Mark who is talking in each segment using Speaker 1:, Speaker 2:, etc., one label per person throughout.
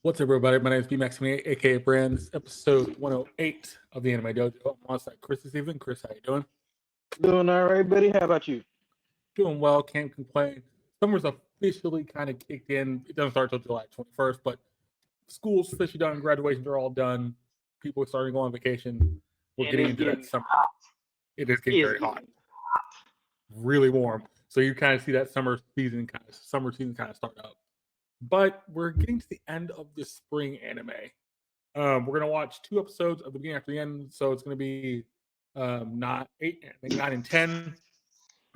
Speaker 1: What's up, everybody? My name is BMax28, aka Brands, episode 108 of the Anime Dojo. I'm alongside Chris this evening. Chris, how you doing?
Speaker 2: Doing all right, buddy. How about you?
Speaker 1: Doing well, can't complain. Summer's officially kind of kicked in. It doesn't start until July 21st, but school's officially done, graduations are all done, people are starting to go on vacation. We're
Speaker 2: And
Speaker 1: getting
Speaker 2: it's
Speaker 1: into that
Speaker 2: getting
Speaker 1: summer.
Speaker 2: hot.
Speaker 1: It is getting
Speaker 2: It's
Speaker 1: very hot,
Speaker 2: getting
Speaker 1: really warm. So you kind of see that summer season kind of start up. But we're getting to the end of the spring anime. We're gonna watch 2 episodes of the beginning after the end, so it's gonna be not eight, I think 9 and 10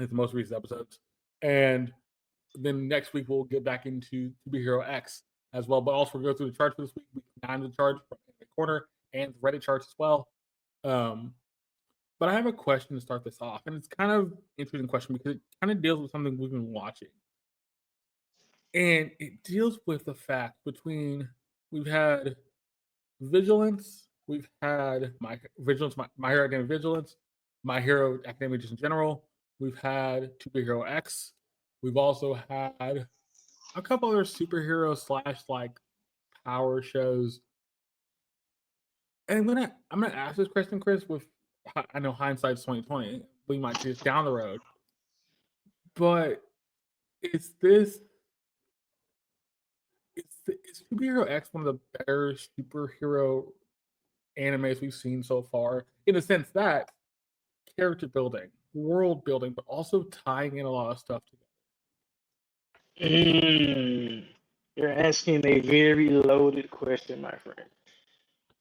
Speaker 1: is the most recent episodes, and then next week we'll get back into Superhero X as well. But also we'll go through the charts for this week. Week 9 of the charts from the corner and Reddit charts as well. Um, but I have a question to start this off, and it's kind of interesting question because it kind of deals with something we've been watching, and it deals with the fact between we've had Vigilance. We've had my Vigilance, my Hero Academia Vigilance, My Hero Academia just in general. We've had Superhero X. We've also had a couple other superhero slash like power shows. And I'm gonna ask this question, Chris. With I know hindsight's 2020, we might see this down the road, but is this is Superhero X one of the better superhero animes we've seen so far? In the sense that character building, world building, but also tying in a lot of stuff together.
Speaker 2: Mm, you're asking a very loaded question, my friend.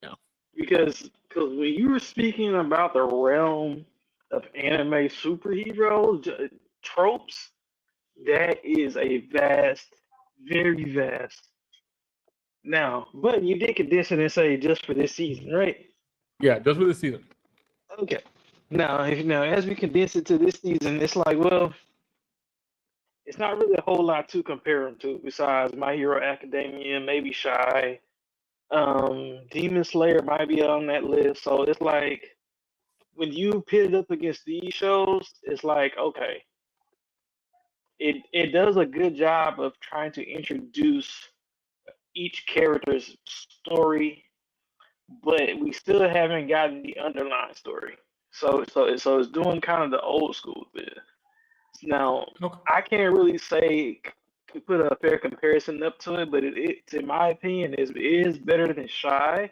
Speaker 1: Yeah.
Speaker 2: Because when you were speaking about the realm of anime superhero tropes, that is a vast, very vast. Now, but you did condense it and say just for this season, right?
Speaker 1: Yeah, just for this season.
Speaker 2: Okay. Now, as we condense it to this season, it's like, well, it's not really a whole lot to compare them to besides My Hero Academia, maybe Shy. Demon Slayer might be on that list. So it's like when you pit it up against these shows, it's like, okay, it does a good job of trying to introduce each character's story, but we still haven't gotten the underlying story. So it's doing kind of the old school bit. Now,
Speaker 1: Okay.
Speaker 2: I can't really say put a fair comparison up to it, but in my opinion, is better than Shy.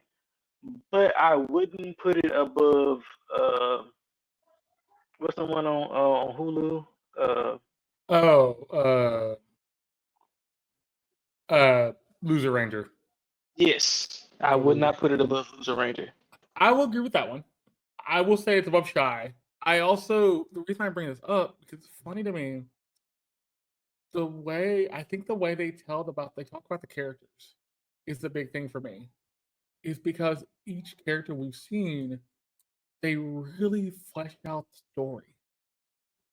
Speaker 2: But I wouldn't put it above. Uh, what's the one on Hulu? Uh,
Speaker 1: Oh, uh, Loser Ranger.
Speaker 2: yes, I
Speaker 1: Oh,
Speaker 2: would
Speaker 1: Loser
Speaker 2: not
Speaker 1: Ranger.
Speaker 2: put it above Loser Ranger.
Speaker 1: I will agree with that one. I will say it's above Shy. I also the reason I bring this up because it's funny to me the way they talk about the characters is the big thing for me. Is because each character we've seen, they really fleshed out the story.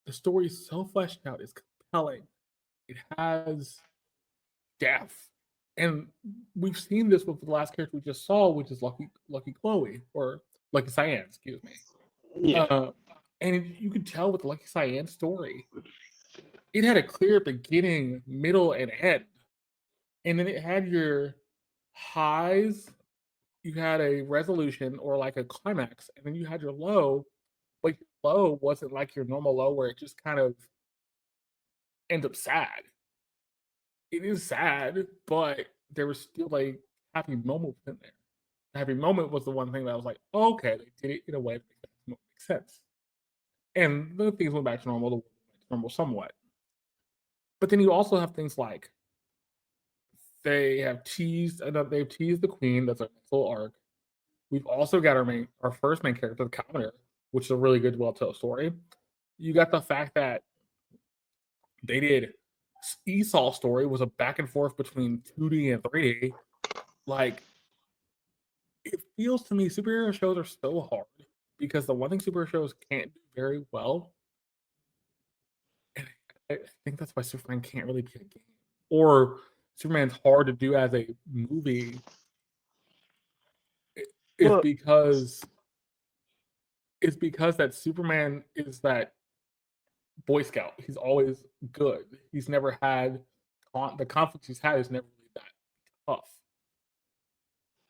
Speaker 1: The story is so fleshed out, it's compelling. It has depth. And we've seen this with the last character we just saw, which is Lucky Chloe, or Lucky Cyan, excuse me.
Speaker 2: Yeah.
Speaker 1: Uh, and you could tell with the Lucky Cyan story, it had a clear beginning, middle, and end. And then it had your highs, you had a resolution or like a climax, and then you had your low, but your low wasn't like your normal low where it just kind of ends up sad. It is sad, but there was still a happy moment in there. The happy moment was the one thing that I was like, oh, okay, they did it in a way that makes sense. And then things went back to normal, somewhat. But then you also have things like they've teased the queen. That's a nice little arc. We've also got our first main character, the commoner, which is a really good, well told story. You got the fact that they did Esau's story was a back and forth between 2D and 3D. Like it feels to me superhero shows are so hard because the one thing superhero shows can't do very well, and I think that's why Superman can't really be a game. Or Superman's hard to do as a movie is
Speaker 2: Well,
Speaker 1: because that Superman is that Boy Scout. He's always good. He's never had the conflicts he's had is never really that tough.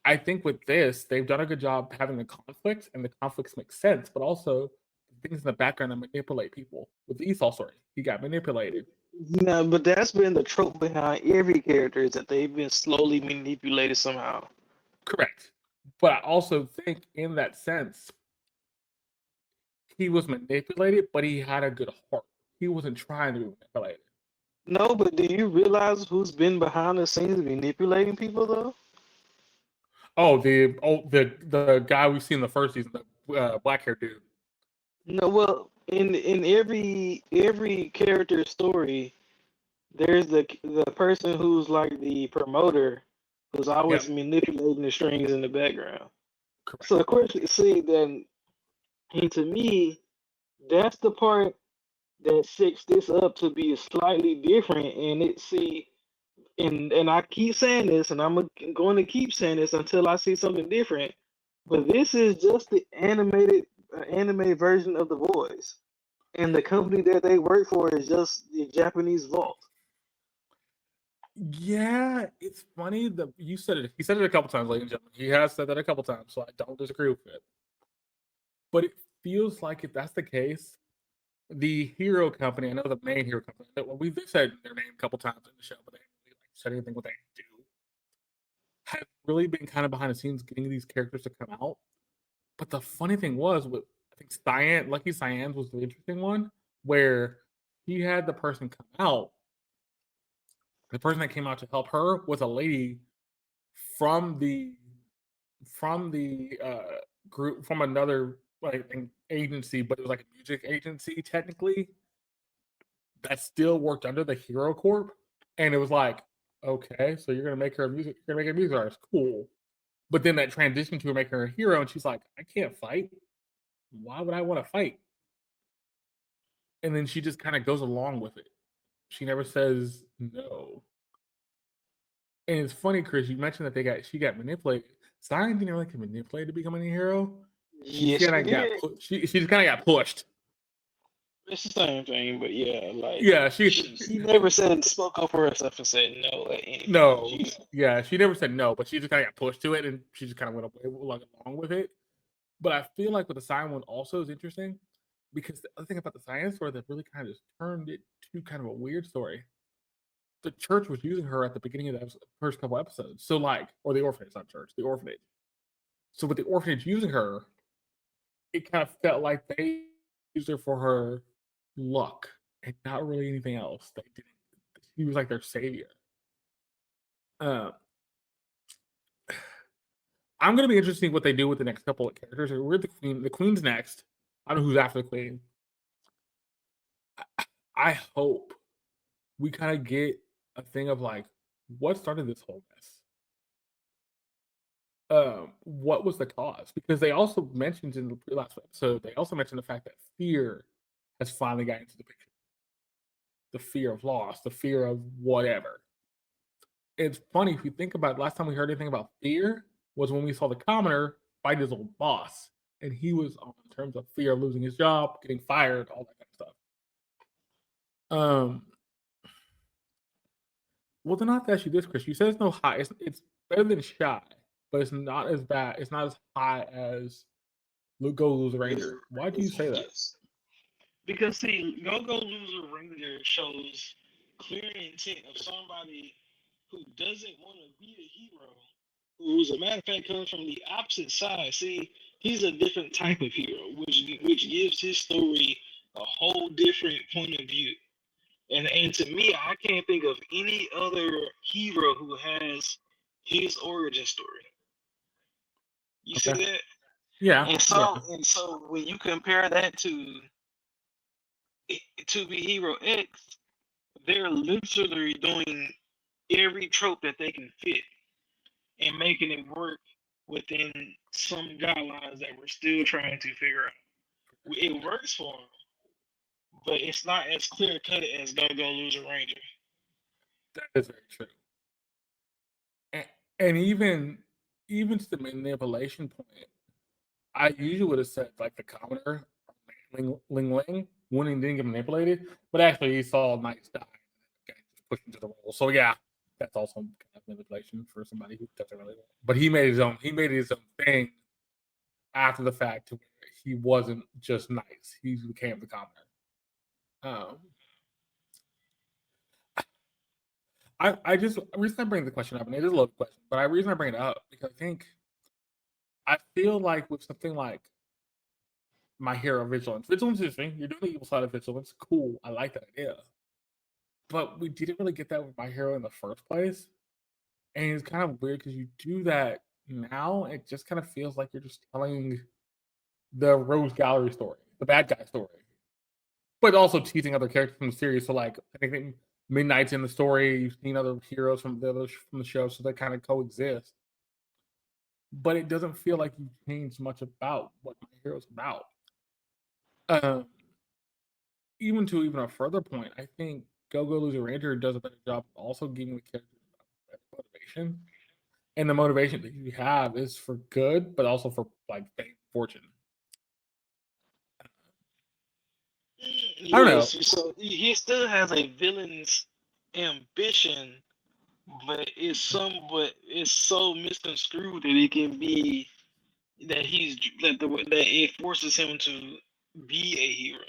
Speaker 1: I think with this, they've done a good job having the conflicts, and the conflicts make sense, but also things in the background that manipulate people. With the Esau story, he got manipulated.
Speaker 2: No, but that's been the trope behind every character is that they've been slowly manipulated somehow.
Speaker 1: Correct. But I also think in that sense, he was manipulated, but he had a good heart. He wasn't trying to be manipulated.
Speaker 2: No, but do you realize who's been behind the scenes manipulating people though?
Speaker 1: The guy we see in the first season, the black haired dude.
Speaker 2: No, well, in every character story, there's the person who's like the promoter, who's always
Speaker 1: Yep.
Speaker 2: manipulating the strings in the background.
Speaker 1: Correct.
Speaker 2: So of course, you see then, and to me, that's the part that sets this up to be slightly different. And and I keep saying this, and I'm going to keep saying this until I see something different. But this is just the anime version of The Voice, and the company that they work for is just the Japanese Vault.
Speaker 1: Yeah, it's funny that you said it. He said it a couple times, ladies and gentlemen. He has said that a couple times, so I don't disagree with it. But it feels like if that's the case, the hero company, I know the main hero company, we've said their name a couple times in the show, but they haven't really said anything what they do, have really been kind of behind the scenes getting these characters to come out. But the funny thing was, with I think Lucky Cyan's was the interesting one, where he had the person come out. The person that came out to help her was a lady from the group from another agency, but it was like a music agency technically that still worked under the Hero Corp. And it was like, okay, so you're gonna make her a music artist, cool. But then that transition to her making her a hero, and she's like, I can't fight. Why would I want to fight? And then she just kind of goes along with it. She never says no. And it's funny, Chris, you mentioned that she got manipulated. Cyan didn't really get manipulated to becoming a hero.
Speaker 2: Yes, she did.
Speaker 1: She just kind of got pushed.
Speaker 2: It's the same thing, but yeah, like
Speaker 1: Yeah,
Speaker 2: she never spoke up for herself and said no at any
Speaker 1: no,
Speaker 2: point.
Speaker 1: yeah, she never said no, but she just kind of got pushed to it, and she just kind of went along with it. But I feel like with the Cyan one also is interesting because the other thing about the Cyan story that really kind of just turned it to kind of a weird story. The church was using her at the beginning of the first couple episodes, so or the orphanage, not church, the orphanage. So with the orphanage using her, it kind of felt like they used her for her luck and not really anything else. They didn't. She was like their savior. Uh, I'm gonna be interested in what they do with the next couple of characters. We're the queen. The queen's next. I don't know who's after the queen. I hope we kind of get a thing of like what started this whole mess. What was the cause? Because they also mentioned in the last episode, they also mentioned the fact that fear has finally gotten into the picture. The fear of loss, the fear of whatever. It's funny if you think about it, last time we heard anything about fear was when we saw the commoner fight his old boss. And he was on terms of fear of losing his job, getting fired, all that kind of stuff. Well, then not to ask you this, Chris. You said it's no high. It's better than Shy, but it's not as bad. It's not as high as Go Loser Ranger. Why do you say that?
Speaker 2: Because see, Go Loser Ranger shows clear intent of somebody who doesn't want to be a hero, who, as a matter of fact, comes from the opposite side. See, he's a different type of hero, which gives his story a whole different point of view. And to me, I can't think of any other hero who has his origin story. You see that?
Speaker 1: Yeah.
Speaker 2: And so when you compare that to be Hero X, they're literally doing every trope that they can fit and making it work within some guidelines that we're still trying to figure out. It works for them, but it's not as clear cut as Go Loser Ranger.
Speaker 1: That is very true. And even to the manipulation point, I usually would have said like the commoner, Ling Ling, when he didn't get manipulated, but actually he saw a nice die and just pushed into the role. So yeah, that's also kind of manipulation for somebody who doesn't really. But he made his own. He made his own thing after the fact, to where he wasn't just nice. He became the commoner. Um, I just the reason I bring the question up, and it is a loaded question, but the reason I bring it up because I feel like with something like My Hero Vigilance, Vigilance is interesting. You're doing the evil side of Vigilance, cool. I like that idea, but we didn't really get that with My Hero in the first place, and it's kind of weird because you do that now. It just kind of feels like you're just telling the Rose Gallery story, the bad guy story, but also teasing other characters from the series. So, like, I think Midnight's in the story. You've seen other heroes from the show, so they kind of coexist. But it doesn't feel like you've changed much about what My Hero's about. Um, even a further point, I think Go Go Loser Ranger does a better job of also giving the characters motivation, and the motivation that you have is for good, but also for like fame, fortune. I don't know.
Speaker 2: Yes, so he still has a villain's ambition, but it's so misconstrued that it can be that it forces him to be a hero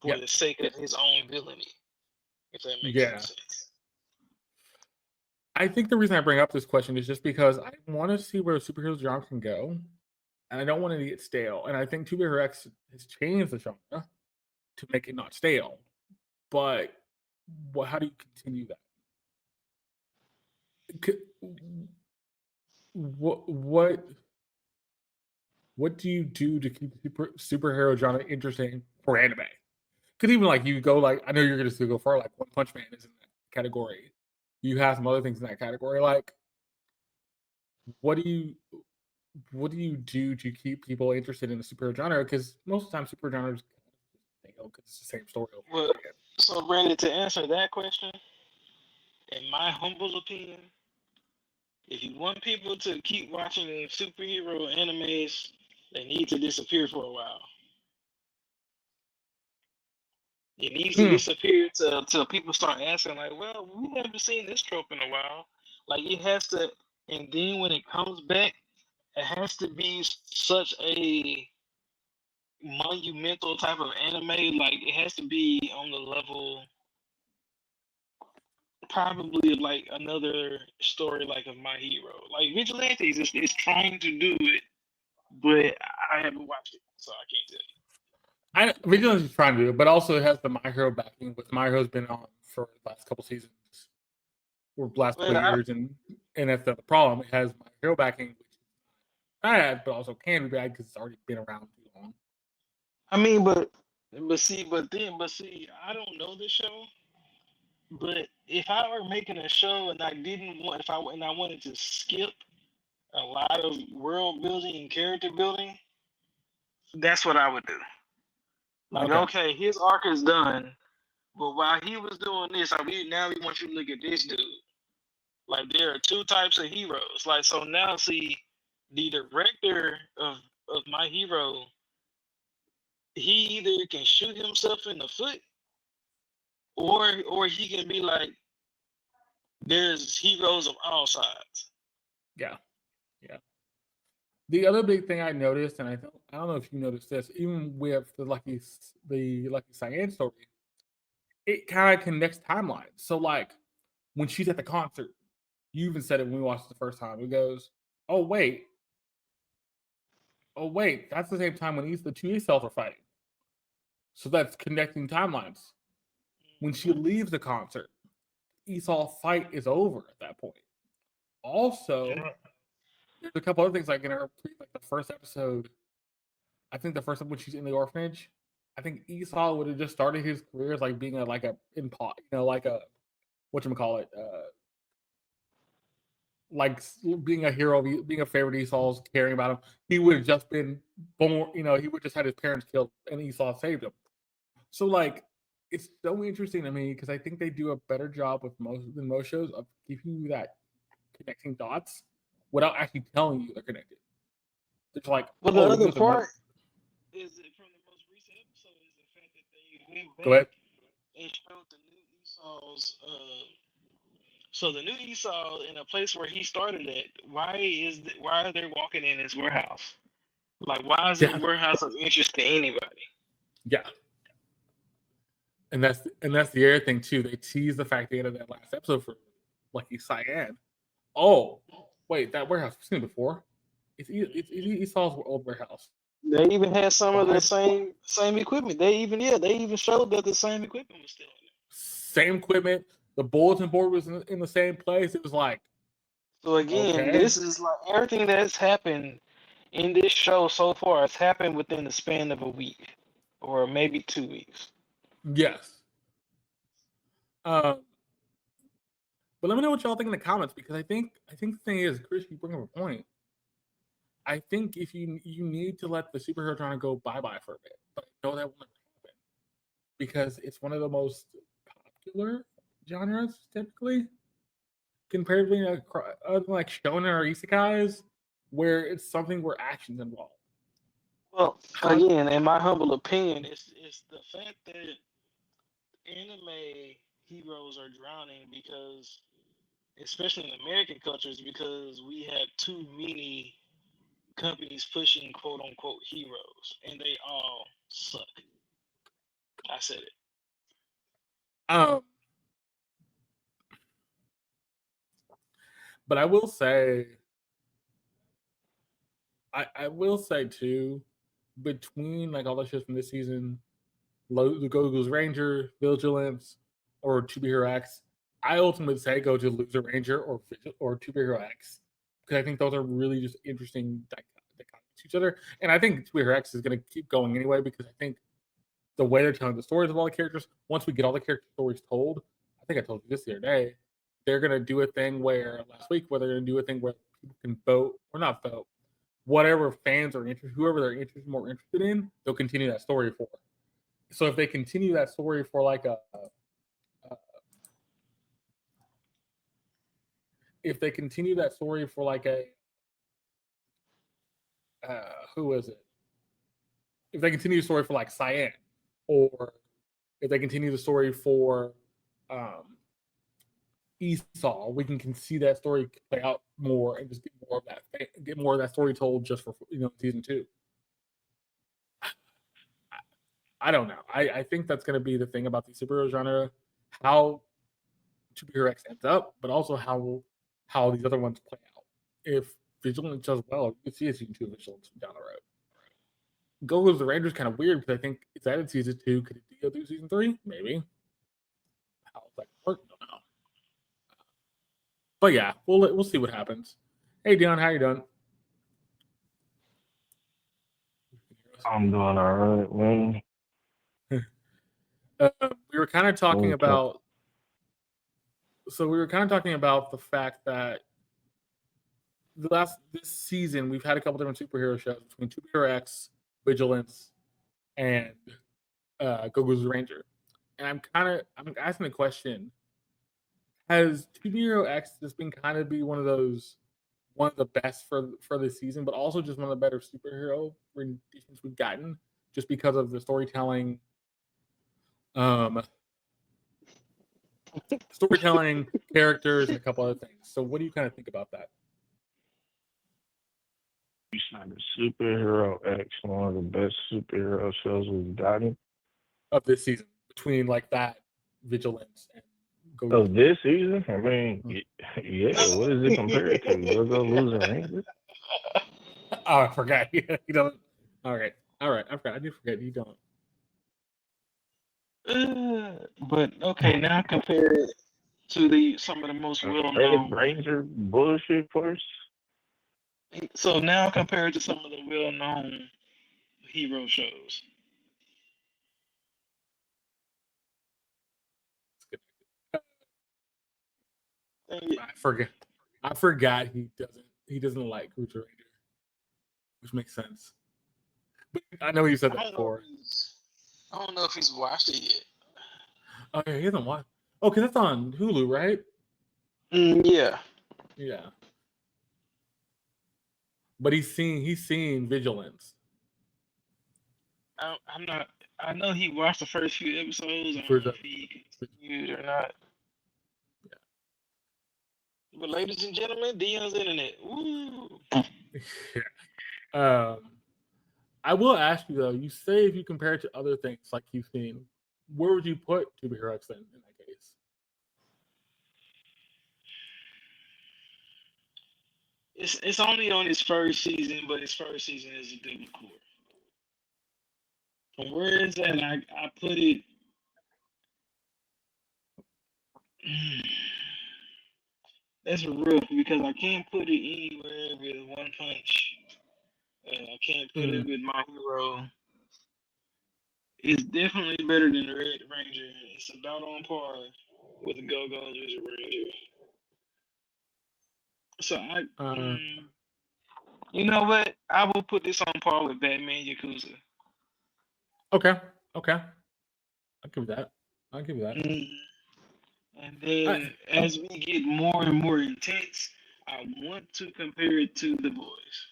Speaker 2: for
Speaker 1: Yeah,
Speaker 2: the sake of his own villainy. If that makes any
Speaker 1: yeah.
Speaker 2: sense.
Speaker 1: I think the reason I bring up this question is just because I want to see where superhero genre can go, and I don't want it to get stale. And I think Two Hero X has changed the genre to make it not stale. But how do you continue that? What do you do to keep superhero genre interesting for anime? Because even like you go like I know you're gonna still go far, like One Punch Man is in that category. You have some other things in that category. Like, what do you do to keep people interested in the superhero genre? Because most of the time, superhero genres because it's the same story over and
Speaker 2: Well,
Speaker 1: over again.
Speaker 2: so Brandon, to answer that question, in my humble opinion, if you want people to keep watching superhero animes, they need to disappear for a while. It needs to
Speaker 1: Hmm.
Speaker 2: disappear till people start asking, like, well, we haven't seen this trope in a while. Like it has to, and then when it comes back, it has to be such a monumental type of anime. Like it has to be on the level, probably like another story like of My Hero. Like Vigilantes is trying to do it, but I haven't watched it, so I can't tell you.
Speaker 1: Vigilance is trying to do it, but also it has the My Hero backing. With My Hero's been on for the last couple seasons or last couple
Speaker 2: But
Speaker 1: years, and that's the problem. It has My Hero backing, which is bad, but also can be bad because it's already been around too long.
Speaker 2: I mean, but see, I don't know the show. But if I were making a show and I didn't want, if I and I wanted to skip a lot of world building and character building, that's what I would do. Like,
Speaker 1: Okay.
Speaker 2: okay, his arc is done, but while he was doing this, now we want you to look at this dude. Like, there are two types of heroes. Like, so now see, the director of My Hero, he either can shoot himself in the foot, or he can be like, there's heroes of all sides.
Speaker 1: Yeah. Yeah. The other big thing I noticed, and I don't know if you noticed this, even with the Lucky Cyan story, it kind of connects timelines. So like when she's at the concert, you even said it when we watched it the first time. It goes, oh wait, that's the same time when the two cells are fighting. So that's connecting timelines. When she leaves the concert, Esau fight is over at that point. Also, there's a couple other things like in her like the first episode. I think the first time when she's in the orphanage, I think Esau would have just started his career as like being like a like a whatchamacallit, like being a hero, being a favorite Esau's, caring about him. He would have just been born, he would just had his parents killed and Esau saved him. So like it's so interesting to me because I think they do a better job with most shows of giving you that connecting dots without actually telling you they're connected. It's like,
Speaker 2: But the
Speaker 1: oh,
Speaker 2: other
Speaker 1: here's a note.
Speaker 2: part is it from the most recent episode is the fact that they went
Speaker 1: Go ahead.
Speaker 2: back and showed the new Esau's So the new Esau in a place where he started at. Why are they walking in his warehouse? Like, why is his warehouse of interest to anybody?
Speaker 1: Yeah. And that's the other thing too. They tease the fact they ended that last episode for Lucky Cyan. Oh, wait, that warehouse we've seen it before. It's Esau's old warehouse.
Speaker 2: They even had some of
Speaker 1: Why?
Speaker 2: the same equipment. They even showed that the same equipment was still in there.
Speaker 1: Same equipment. The bulletin board was in the same place. It was like,
Speaker 2: So again,
Speaker 1: okay,
Speaker 2: this is like everything that's happened in this show so far has happened within the span of a week or maybe 2 weeks.
Speaker 1: yes. But let me know what y'all think in the comments, because I think the thing is, Chris, you bring up a point. I think if you need to let the superhero genre go bye-bye for a bit, but I know that won't happen because it's one of the most popular genres typically, comparatively like shonen or isekais, where it's something where action's involved.
Speaker 2: Well, again, in my humble opinion, it's the fact that anime heroes are drowning because, especially in American cultures, because we have too many companies pushing quote unquote heroes, and they all suck. I said it.
Speaker 1: But I will say too, between like all the shows from this season, Goku's Ranger, Vigilance, or To Be Hero X, I ultimately say go to Loser Ranger or To Be Hero X, because I think those are really just interesting dichotomies to each other. And I think To Be Hero X is going to keep going anyway, because I think the way they're telling the stories of all the characters, once we get all the character stories told, I think I told you this the other day, they're going to do a thing where last week, where they're going to do a thing where people can vote or not vote, whatever fans are interested, whoever they're more interested in, they'll continue that story for. So if they continue that story for like if they continue that story for like a who is it? If they continue the story for like Cyan, or if they continue the story for Esau, we can see that story play out more and just get more of that story told just for season 2. I don't know. I think that's going to be the thing about the superhero genre, how Superhero X ends up, but also how these other ones play out. If Vigilance does well, you can see a season 2 of Vigilance down the road. Gogo's the Rangers kind of weird, because I think it's added season 2. Could it go through season 3? Maybe. How that work? Don't know. But yeah, we'll see what happens. Hey Deon, how you doing?
Speaker 3: I'm doing all right, man.
Speaker 1: We were kind of talking
Speaker 3: Okay.
Speaker 1: about. So we were kind of talking about the fact that this season we've had a couple different superhero shows between Superhero X, Vigilance, and Gogo's Ranger, and I'm asking the question: has Superhero X just been kind of be one of the best for this season, but also just one of the better superhero renditions we've gotten, just because of the storytelling, characters, and a couple other things. So, what do you kind of think about that?
Speaker 3: You said the Superhero X, one of the best superhero shows we've gotten.
Speaker 1: Of this season, between like that, Vigilance, and
Speaker 3: Of this season? I mean, yeah, what is it compared to? Go Loser Ranger?
Speaker 1: Oh, I forgot. You don't. All right. I forgot. I did forget. You don't.
Speaker 2: But okay, now compare it to some of the most well-known.
Speaker 3: Ranger bullshit first.
Speaker 2: So now compare it to some of the well-known hero shows.
Speaker 1: I forgot he doesn't like Cruiser Ranger, which makes sense. But I know you said that before.
Speaker 2: I don't know if he's watched it yet.
Speaker 1: Oh yeah, he hasn't watched. Oh, because that's on Hulu, right?
Speaker 2: Yeah.
Speaker 1: Yeah. But he's seen Vigilance.
Speaker 2: I'm not. I know he watched the first few episodes. I don't know if he continued or not. But ladies and gentlemen, Deon's internet. Woo!
Speaker 1: Yeah. I will ask you though. You say if you compare it to other things like you've seen, where would you put To Be Hero X in that case?
Speaker 2: It's only on his first season, but his first season is a double core. From where it's at, I put it. That's rough because I can't put it anywhere with One Punch. I can't put it with My Hero. It's definitely better than the Red Ranger. It's about on par with the Go Go Ranger. So you know what? I will put this on par with Batman Yakuza.
Speaker 1: Okay. I'll give you that.
Speaker 2: And then as we get more and more intense, I want to compare it to The Boys.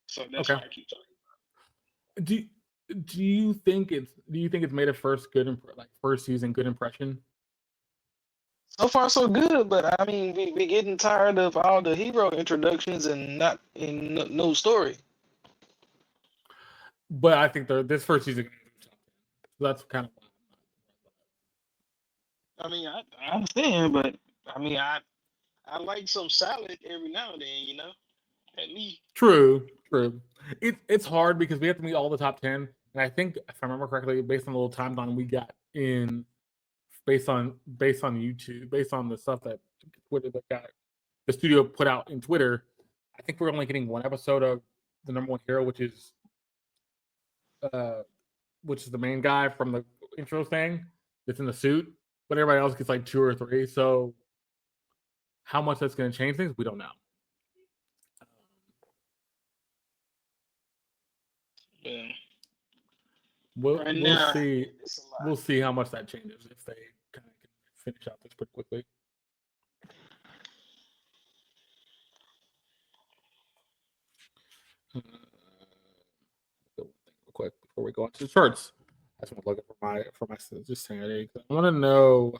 Speaker 2: So that's why I keep talking.
Speaker 1: Do you think it's made a first season good impression?
Speaker 2: So far, so good. But I mean, we getting tired of all the hero introductions and not in no story.
Speaker 1: But I think this first season, that's kind of.
Speaker 2: I mean, I understand, but I mean, I like some salad every now and then, you know. At least.
Speaker 1: True. It's hard because we have to meet all the top 10, and I think if I remember correctly, based on the little timeline we got in, based on YouTube, based on the stuff that Twitter that got the studio put out in Twitter, I think we're only getting one episode of the number one hero, which is the main guy from the intro thing that's in the suit, but everybody else gets like 2 or 3. So how much that's going to change things, we don't know.
Speaker 2: Yeah.
Speaker 1: We'll see. We'll see how much that changes if they kind of can finish out this pretty quickly. Real quick before we go on to the charts, I just want to look up for my just sanity. I want to know.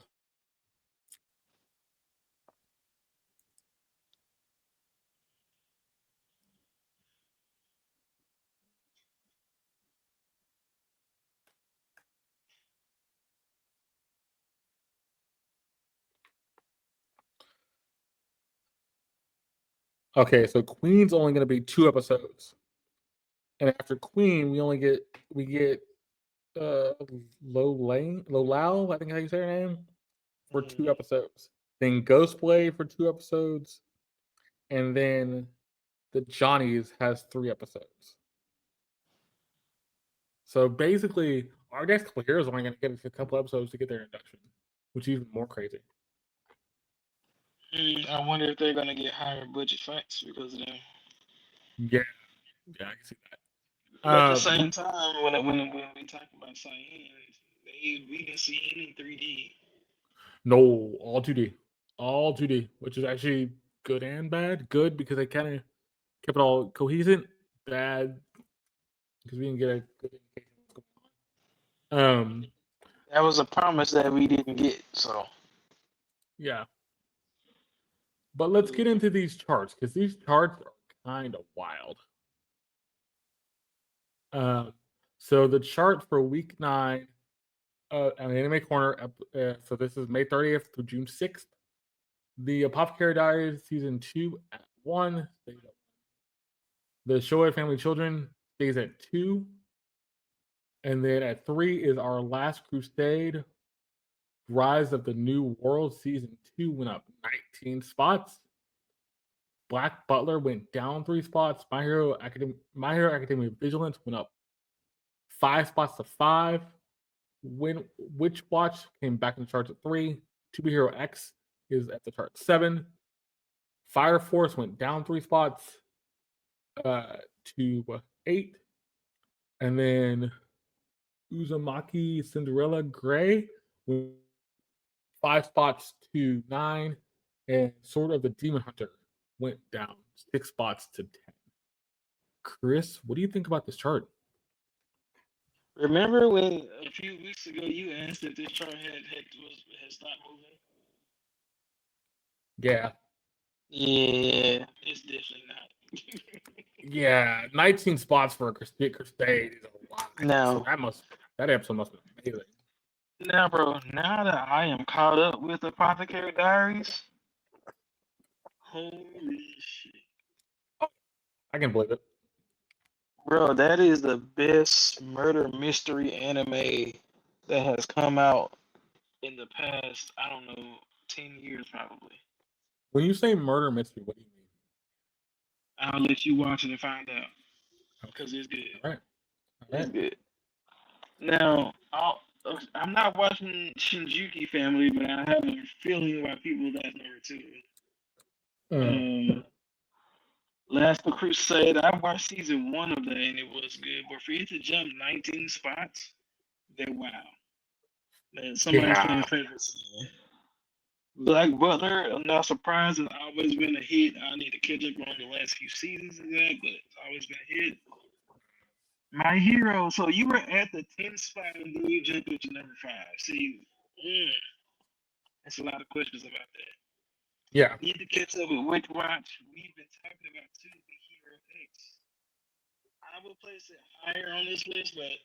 Speaker 1: Okay, so Queen's only going to be 2 episodes, and after Queen, we get Lo Lao, I think how you say her name, for 2 episodes. Then Ghostblade for 2 episodes, and then the Johnny's has 3 episodes. So basically, our next couple heroes are only going to get a couple episodes to get their induction, which is even more crazy.
Speaker 2: I wonder if they're gonna get higher budget fights because of them.
Speaker 1: Yeah, I can see that.
Speaker 2: But at the same time, when we talk about Cyans, we didn't see any 3D.
Speaker 1: No, all 2D, which is actually good and bad. Good because they kind of kept it all cohesive. Bad because we didn't get a good indication of what's going on.
Speaker 2: That was a promise that we didn't get. So
Speaker 1: yeah. But let's get into these charts because these charts are kind of wild. So the chart for week 9 on Anime Corner. So this is May 30th through June 6th. The Apothecary Diaries season 2 at 1. The Showa Family Children stays at 2. And then at 3 is Our Last Crusade. Rise of the New World season 2 went up 19 spots. Black Butler went down 3 spots. My Hero Academia Vigilance went up 5 spots to 5. Witch Watch came back in the charts at 3. To Be Hero X is at the chart 7. Fire Force went down 3 spots to 8. And then Uzumaki Cinderella Gray went 5 spots to 9. And Sword of the Demon Hunter went down 6 spots to 10. Chris, what do you think about this chart?
Speaker 2: remember when a few weeks ago you asked if this chart had stopped moving?
Speaker 1: Yeah.
Speaker 2: Yeah, it's definitely not.
Speaker 1: Yeah, 19 spots for a Crusade is a lot. So
Speaker 2: Now,
Speaker 1: that episode must have been amazing.
Speaker 2: now, bro, now that I am caught up with Apothecary Diaries, holy shit.
Speaker 1: I can believe it.
Speaker 2: Bro, that is the best murder mystery anime that has come out in the past, I don't know, 10 years probably.
Speaker 1: When you say murder mystery, what do you mean?
Speaker 2: I'll let you watch it and find out
Speaker 1: Okay.
Speaker 2: because it's good.
Speaker 1: All right.
Speaker 2: It's good. Now, I'm not watching Shinjuki Family, but I have a feeling about people that's number two.
Speaker 1: Mm.
Speaker 2: Last Crusade, I watched season one of that and it was good, but for it to jump 19 spots, then wow. Man, somebody's playing
Speaker 1: Yeah.
Speaker 2: favorites. Black Butler, I'm not surprised. It's always been a hit. I need to catch up on the last few seasons of that, but it's always been a hit. My Hero. So you were at the 10th spot and then you jumped up to number 5. See, that's a lot of questions about that.
Speaker 1: Yeah.
Speaker 2: Need to catch up with Witch Watch. We've been talking about To Be Hero X. I will place it higher on this list, but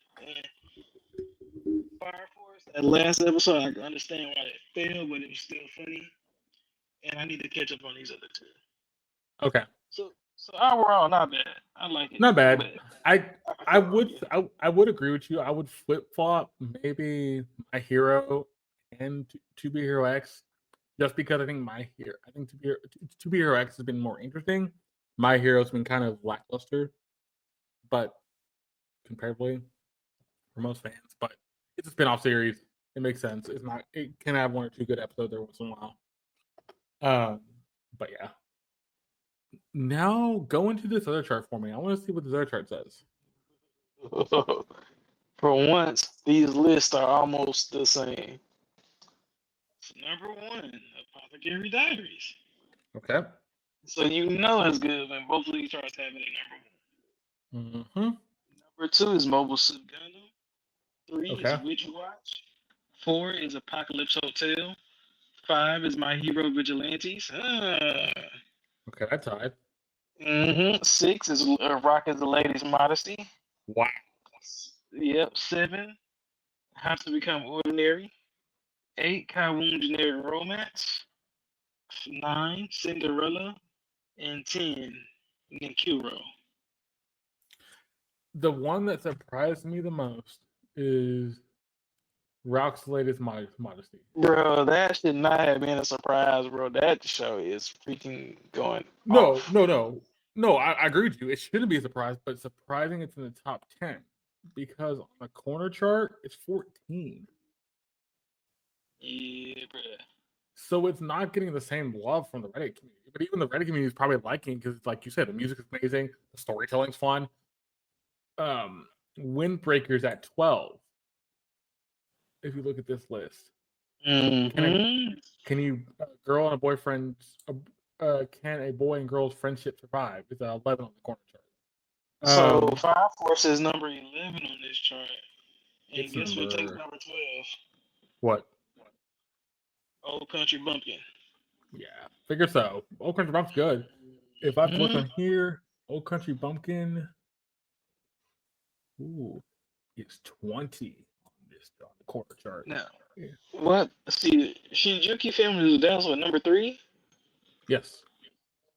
Speaker 2: Fire Force, that last episode, I can understand why it failed, but it was still funny. And I need to catch up on these other two.
Speaker 1: Okay.
Speaker 2: So overall, not bad. I like it.
Speaker 1: Not bad.
Speaker 2: But
Speaker 1: I would agree with you. I would flip flop maybe My Hero and To Be Hero X, just because I think To Be Hero X has been more interesting. My Hero's been kind of lackluster, but comparatively for most fans. But it's a spin-off series. It makes sense. It's not. It can have one or two good episodes every once in a while. But yeah. Now go into this other chart for me. I want to see what this other chart says.
Speaker 2: for once, these lists are almost the same. So number 1, Apothecary Diaries.
Speaker 1: Okay.
Speaker 2: So you know it's good when both of these charts have it at number 1.
Speaker 1: Mm-hmm.
Speaker 2: Number 2 is Mobile Suit Gundam. 3 is
Speaker 1: Okay.
Speaker 2: Witch Watch. 4 is Apocalypse Hotel. 5 is My Hero Vigilantes.
Speaker 1: Okay, that's tied.
Speaker 2: 6 is Rock is the Lady's Modesty.
Speaker 1: Wow.
Speaker 2: Yep. 7, How to Become Ordinary. 8, Kaiwoon Generic Romance. 9, Cinderella. And 10, Ninkuro.
Speaker 1: The one that surprised me the most is Rock's latest modesty.
Speaker 2: Bro, that should not have been a surprise, bro. That show is freaking going off.
Speaker 1: No. I agree with you. It shouldn't be a surprise, but surprising it's in the top 10 because on the corner chart it's 14.
Speaker 2: Yeah, bro.
Speaker 1: So it's not getting the same love from the Reddit community. But even the Reddit community is probably liking because, like you said, the music is amazing, the storytelling's fun. Windbreaker's at 12. If you look at this list, can a girl and a boyfriend? Can a boy and girl's friendship survive? It's 11 on the corner chart.
Speaker 2: So Fire Force is number 11 on this chart. And guess what takes number 12?
Speaker 1: What?
Speaker 2: Old Country Bumpkin.
Speaker 1: Yeah, figure so. Old Country Bumpkin's good. If I look on here, Old Country Bumpkin, it's 20 on the corner chart.
Speaker 2: Now, what? See, Shinjuki Family was down, so number 3?
Speaker 1: Yes.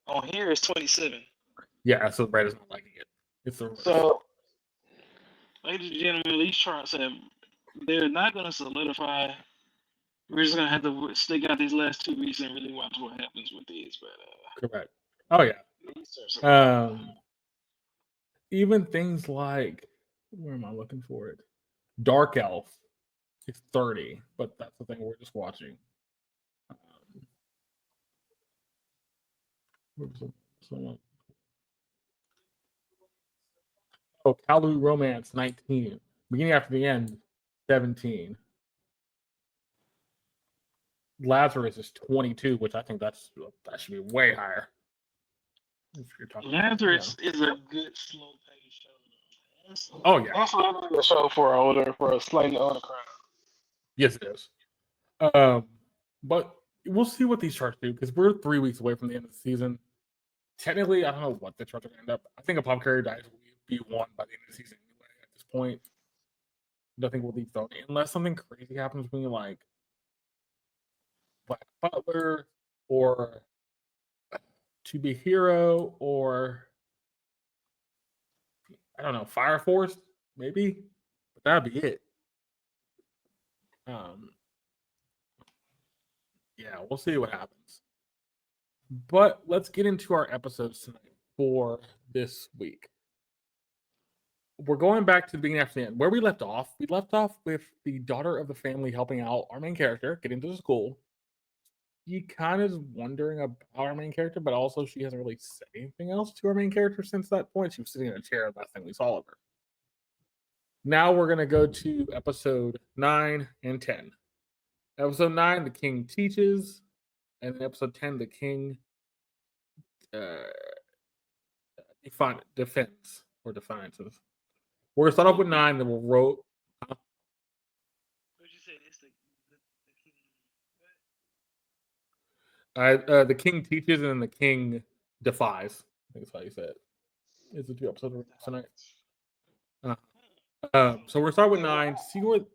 Speaker 2: On here is 27.
Speaker 1: Yeah, so Brad is not liking it. It's the
Speaker 2: So, ladies and gentlemen, these charts they're not going to solidify. We're just going to have to stick out these last 2 weeks and really watch what happens with these. But
Speaker 1: correct. Oh yeah. Even things like, where am I looking for it? Dark Elf. It's 30, but that's the thing we're just watching. Kalu Romance 19. Beginning after the end 17. Lazarus is 22, which I think that should be way higher.
Speaker 2: Lazarus is a good slow paced show.
Speaker 1: Oh yeah,
Speaker 2: that's a show for a slightly older crowd.
Speaker 1: Yes, it is. But we'll see what these charts do because we're 3 weeks away from the end of the season. Technically, I don't know what the charts are going to end up. I think a pop carrier dies will be won by the end of the season anyway. At this point, nothing will be thrown unless something crazy happens when you like Black Butler or To Be Hero or I don't know Fire Force maybe, but that'd be it. Um, yeah, we'll see what happens. But let's get into our episodes tonight for this week. We're going back to the beginning after the end. Where we left off with the daughter of the family helping out our main character, getting to the school. She kind of is wondering about our main character, but also she hasn't really said anything else to our main character since that point. She was sitting in a chair last thing we saw of her. Now we're going to go to episode 9 and 10. Episode 9, the king teaches, and then episode 10, the king defends or defiances. We're gonna start off with 9, then we'll roll.
Speaker 2: What'd you say? It's the
Speaker 1: The king teaches, and then the king defies. I think that's how you say it. It's the 2 episodes tonight. So we're starting with 9. See what.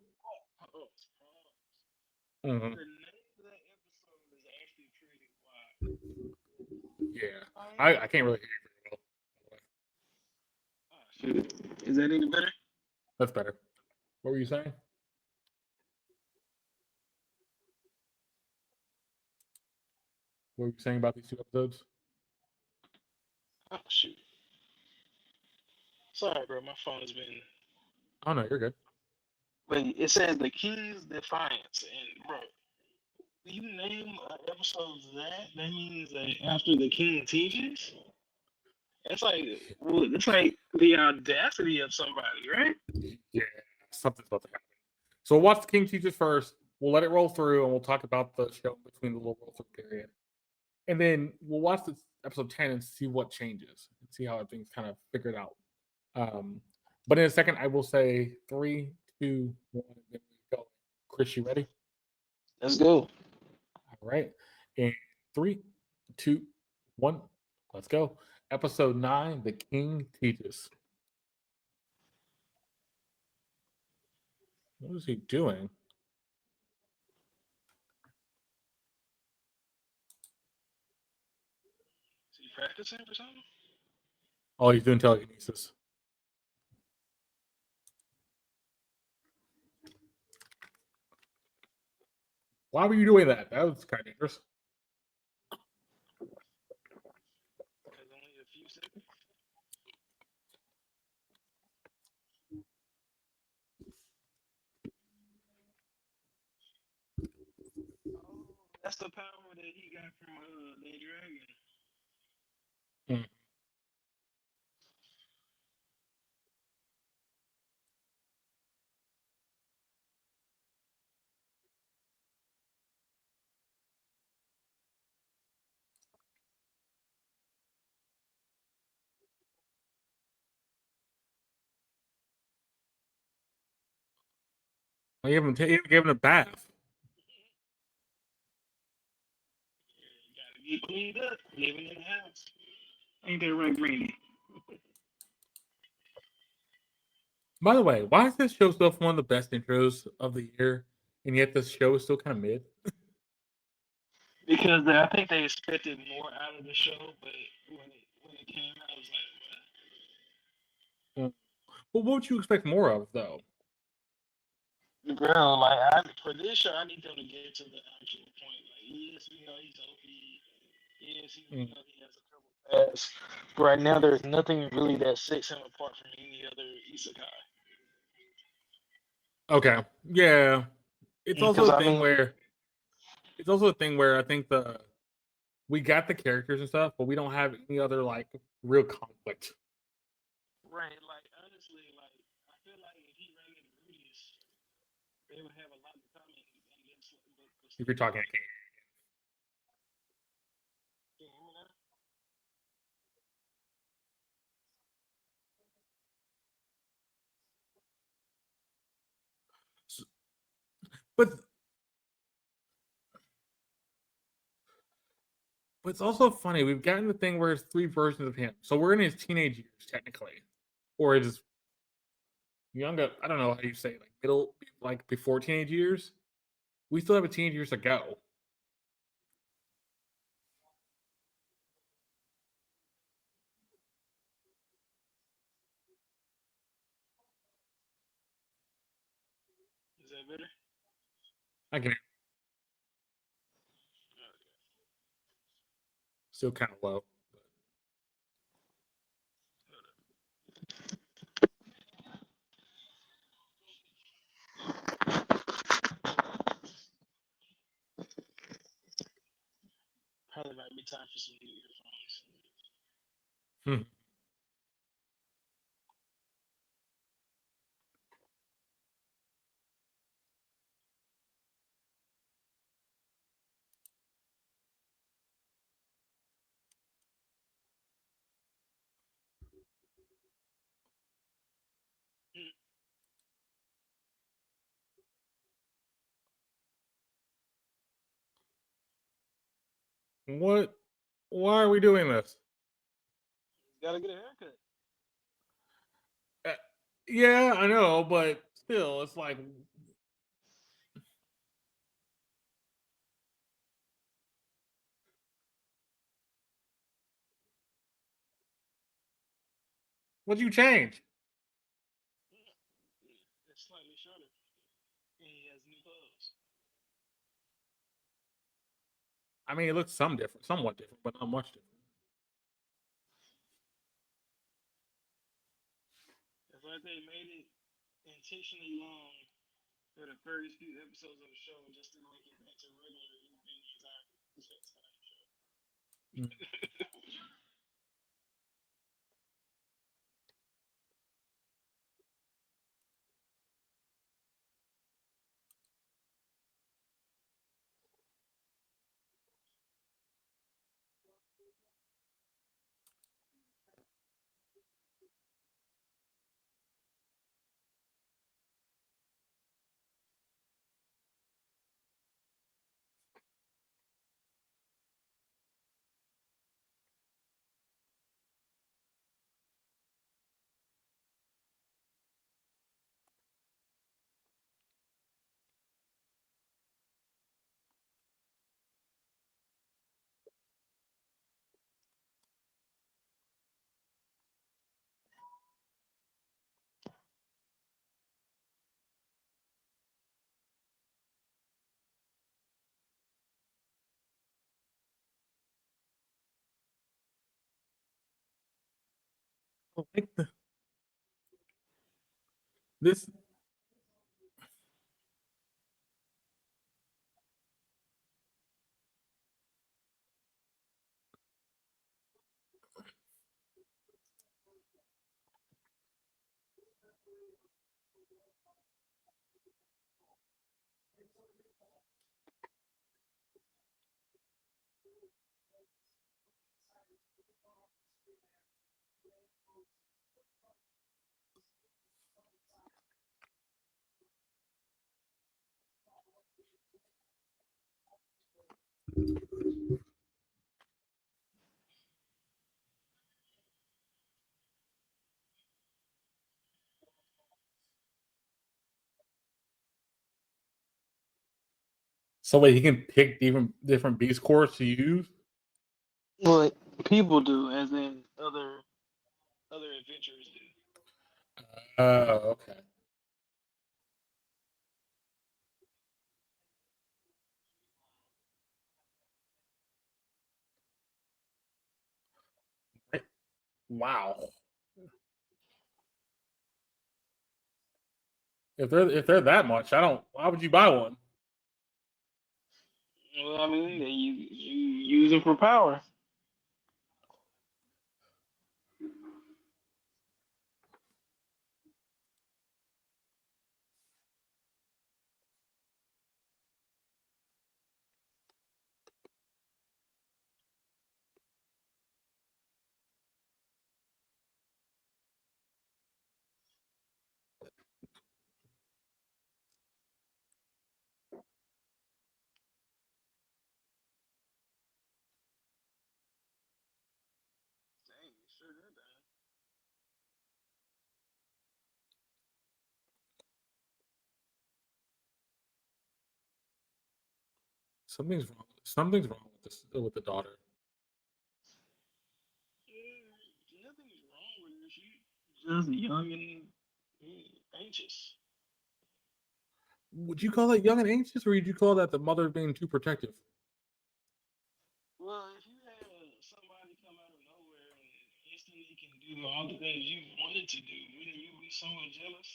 Speaker 2: The name of that episode is actually pretty wild.
Speaker 1: Yeah, I can't really hear you very well.
Speaker 2: Oh, shoot. Is that any better?
Speaker 1: That's better. What were you saying? What were you saying about these 2 episodes?
Speaker 2: Oh shoot. Sorry, bro. My phone has been.
Speaker 1: Oh no, you're good.
Speaker 2: But it says the King's Defiance, and bro, you name an episode that means that after the King teaches, it's like the audacity of somebody, right?
Speaker 1: Yeah, something's about to happen. So we'll watch the king teaches first. We'll let it roll through, and we'll talk about the show between the little roll through period. And then we'll watch this episode 10 and see what changes and see how everything's kind of figured out. But in a second, I will say 3, 2, 1, and then we go. Chris, you ready?
Speaker 2: Let's go.
Speaker 1: All right. And 3, 2, 1, let's go. Episode 9, The King Teaches. What is he doing?
Speaker 2: Is he practicing or something?
Speaker 1: Oh, he's doing telekinesis. Why were you doing that? That was kind of dangerous.
Speaker 2: Because only a few seconds. Oh, that's the power that he got from the dragon.
Speaker 1: I even gave him a bath.
Speaker 2: Gotta get cleaned up, living in the house. Ain't that right, Randy?
Speaker 1: By the way, why is this show still one of the best intros of the year, and yet this show is still kind of mid?
Speaker 2: Because I think they expected more out of the show, but when it came out, I was like,
Speaker 1: Well, what would you expect more of, though?
Speaker 2: bro, like for this show, I need them to get to the actual point. Like, yes, we know he's OP. Yes, we know he has a couple pass. But right now, there's nothing really that sets him apart from any other isekai.
Speaker 1: Okay, yeah. It's also
Speaker 2: Because
Speaker 1: a thing where I think we got the characters and stuff, but we don't have any other like real conflict.
Speaker 2: Right, like honestly, like I feel like if he ran into Rudius, they would have a lot of comment against.
Speaker 1: If you're talking,
Speaker 2: Can you hear me now?
Speaker 1: but But it's also funny. We've gotten the thing where it's 3 versions of him. So we're in his teenage years, technically. Or his younger, I don't know how you say it, like middle, like before teenage years. We still have a teenage years to go.
Speaker 2: Is that better?
Speaker 1: I can still kind of low.
Speaker 2: Probably might be time for some new earphones.
Speaker 1: Hmm. What? Why are we doing this?
Speaker 2: Gotta get a haircut.
Speaker 1: Uh, yeah, I know, but still, it's like, what'd you change?
Speaker 2: It's slightly shorter. And he has new clothes.
Speaker 1: I mean, it looks somewhat different, but not much different.
Speaker 2: It's like they made it intentionally long for the first few episodes of the show just to make it back to regular in the entire show.
Speaker 1: Mm. I like this. So wait, he can pick different beast cores to use.
Speaker 2: What people do, as in other adventurers do.
Speaker 1: Okay. Wow. If they're that much, I don't. Why would you buy one?
Speaker 2: Well, I mean, you use them for power.
Speaker 1: Something's wrong. Something's wrong with this with the daughter.
Speaker 2: Nothing's wrong with her. She's just young and anxious.
Speaker 1: Would you call that young and anxious, or would you call that the mother being too protective?
Speaker 2: Well, if you have somebody come out of nowhere and instantly can do all the things you wanted to do, wouldn't you be somewhat jealous?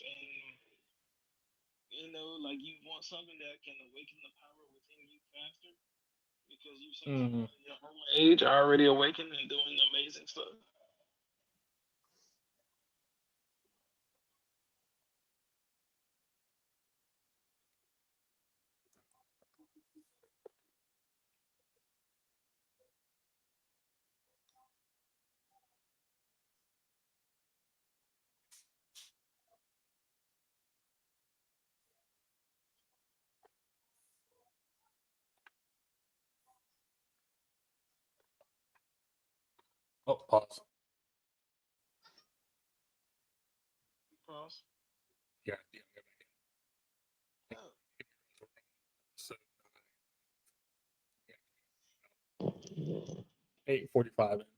Speaker 2: And like you want something that can awaken the power within you faster because you've seen
Speaker 1: Mm,
Speaker 2: somebody your own age already awakened and doing amazing stuff.
Speaker 1: oh, pause.
Speaker 2: Pause.
Speaker 1: Yeah, yeah.
Speaker 2: Oh.
Speaker 1: So, 8:45. Just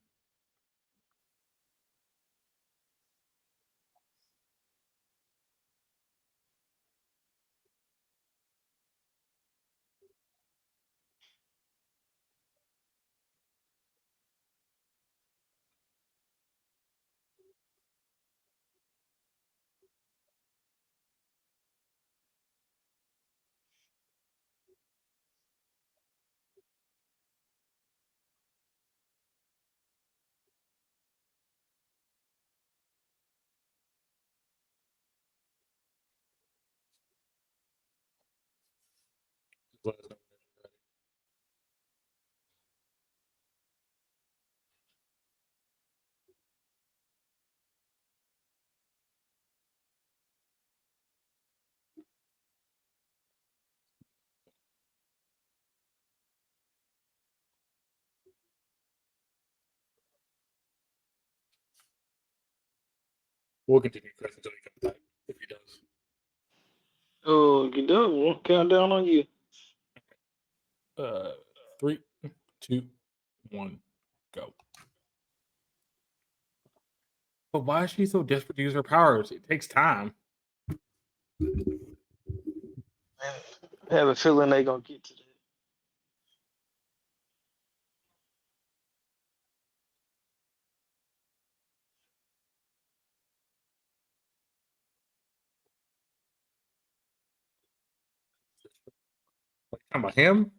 Speaker 1: let us know whenever you're ready. We'll continue Chris until he comes back, if he does.
Speaker 2: Oh, you do. We'll count down on you.
Speaker 1: 3, 2, 1, go. But why is she so desperate to use her powers? It takes time.
Speaker 2: I have a feeling they gonna get to that.
Speaker 1: Like, talking about him?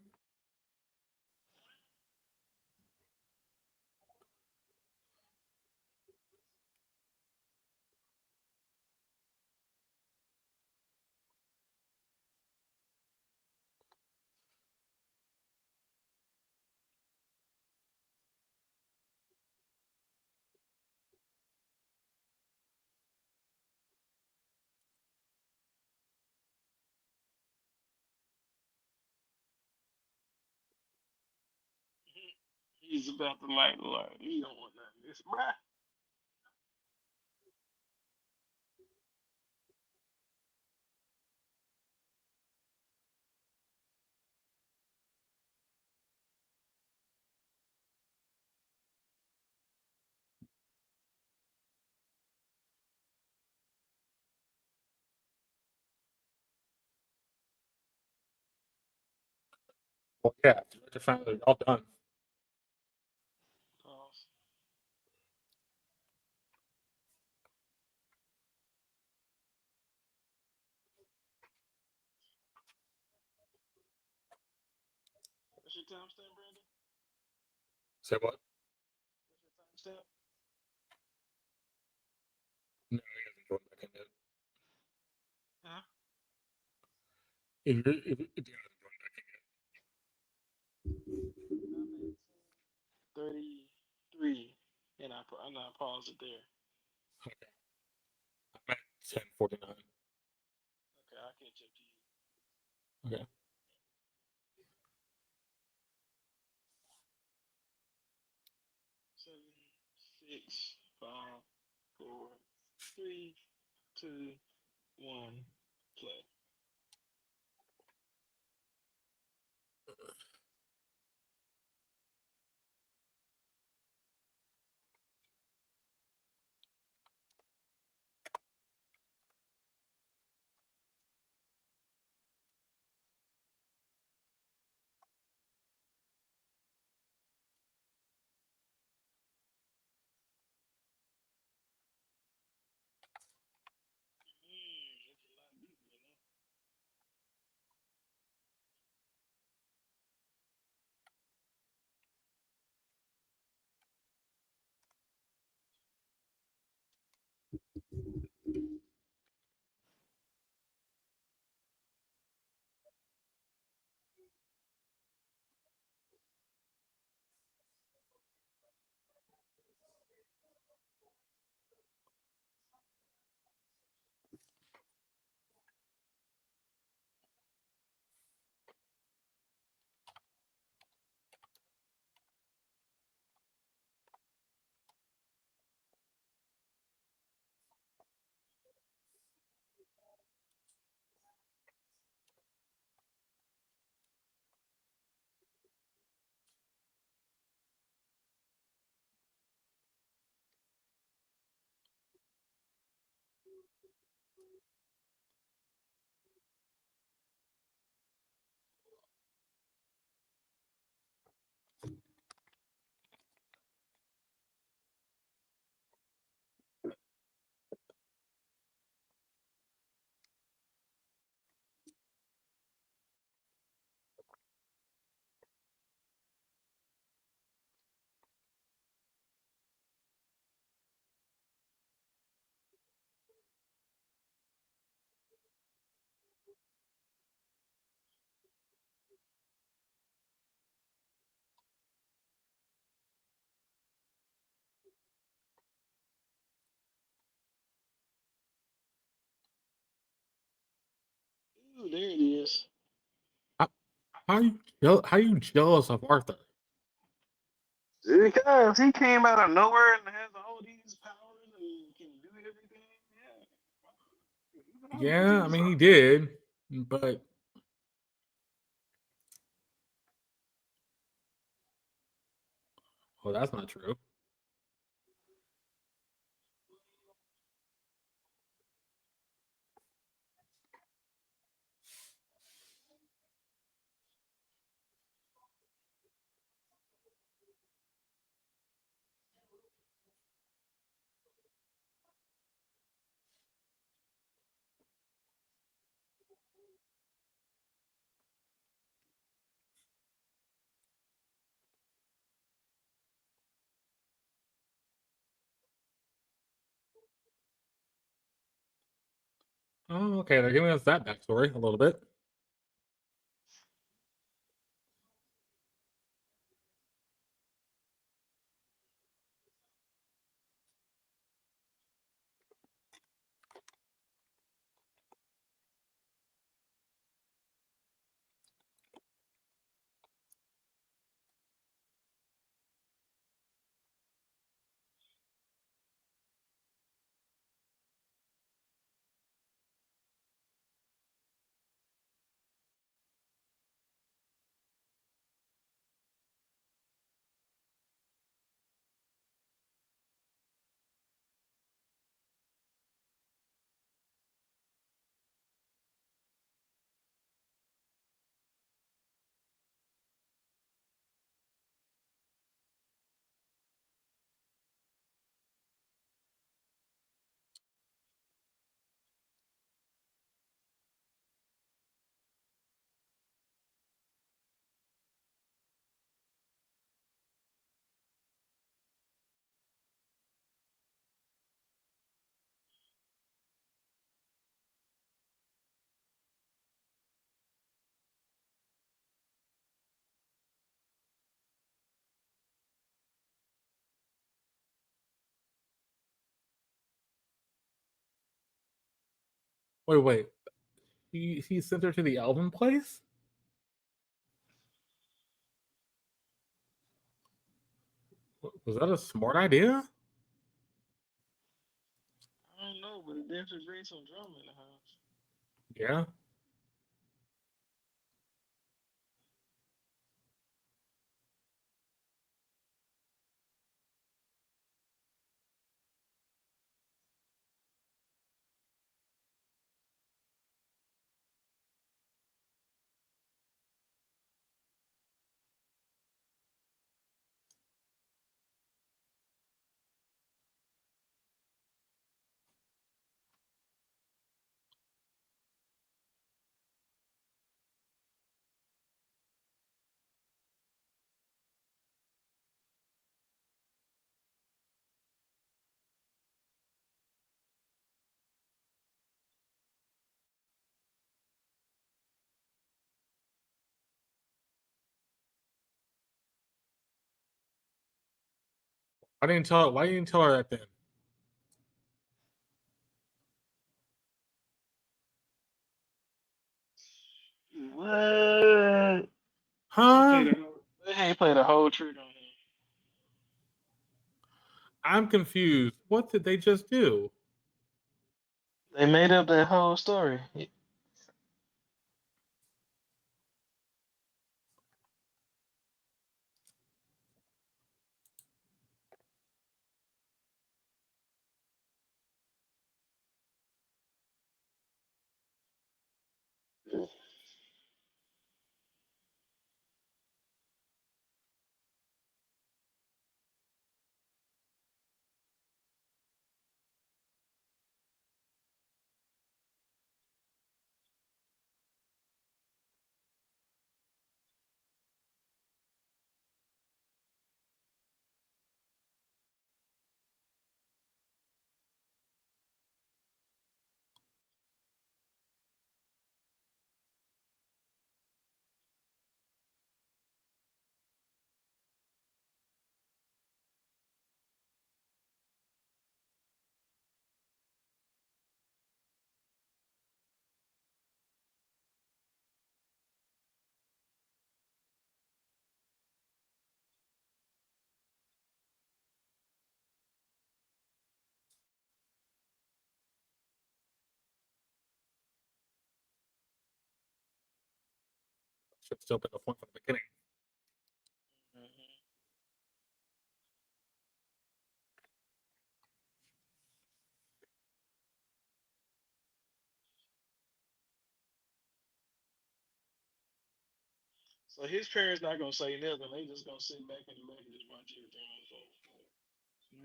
Speaker 2: He's about to light the light. He don't want nothing. This bruh.
Speaker 1: Well, yeah, to find they're all done.
Speaker 2: Pause. What's your timestamp, Brandon?
Speaker 1: Say what?
Speaker 2: What's your timestamp?
Speaker 1: No, he hasn't joined back in yet.
Speaker 2: Huh?
Speaker 1: If he hasn't joined back in yet.
Speaker 2: I'm at 33, and I paused it there.
Speaker 1: Okay. I'm at 10:49.
Speaker 2: Okay, I'll catch up to you.
Speaker 1: Okay.
Speaker 2: Seven, six, five, four, three, two, one, play. Ooh, there it is.
Speaker 1: How, how you jealous of Arthur?
Speaker 2: Because he came out of nowhere and has all these powers and can do everything. Yeah.
Speaker 1: Yeah, I mean he did, but well, that's not true. Oh, okay. They're giving us that backstory a little bit. Wait. He sent her to the Elven place. Was that a smart idea?
Speaker 2: I don't know, but it definitely brings some drama in the house.
Speaker 1: Yeah. I didn't tell her. Why didn't you tell her that then?
Speaker 2: What?
Speaker 1: Huh?
Speaker 2: They played a whole trick on him.
Speaker 1: I'm confused. What did they just do?
Speaker 2: They made up that whole story.
Speaker 1: should still been the point from the beginning.
Speaker 2: So his parents not gonna say nothing. They just gonna sit back in the back and just watch everything unfold,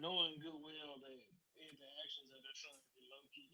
Speaker 2: knowing good well that the actions of their son is low key.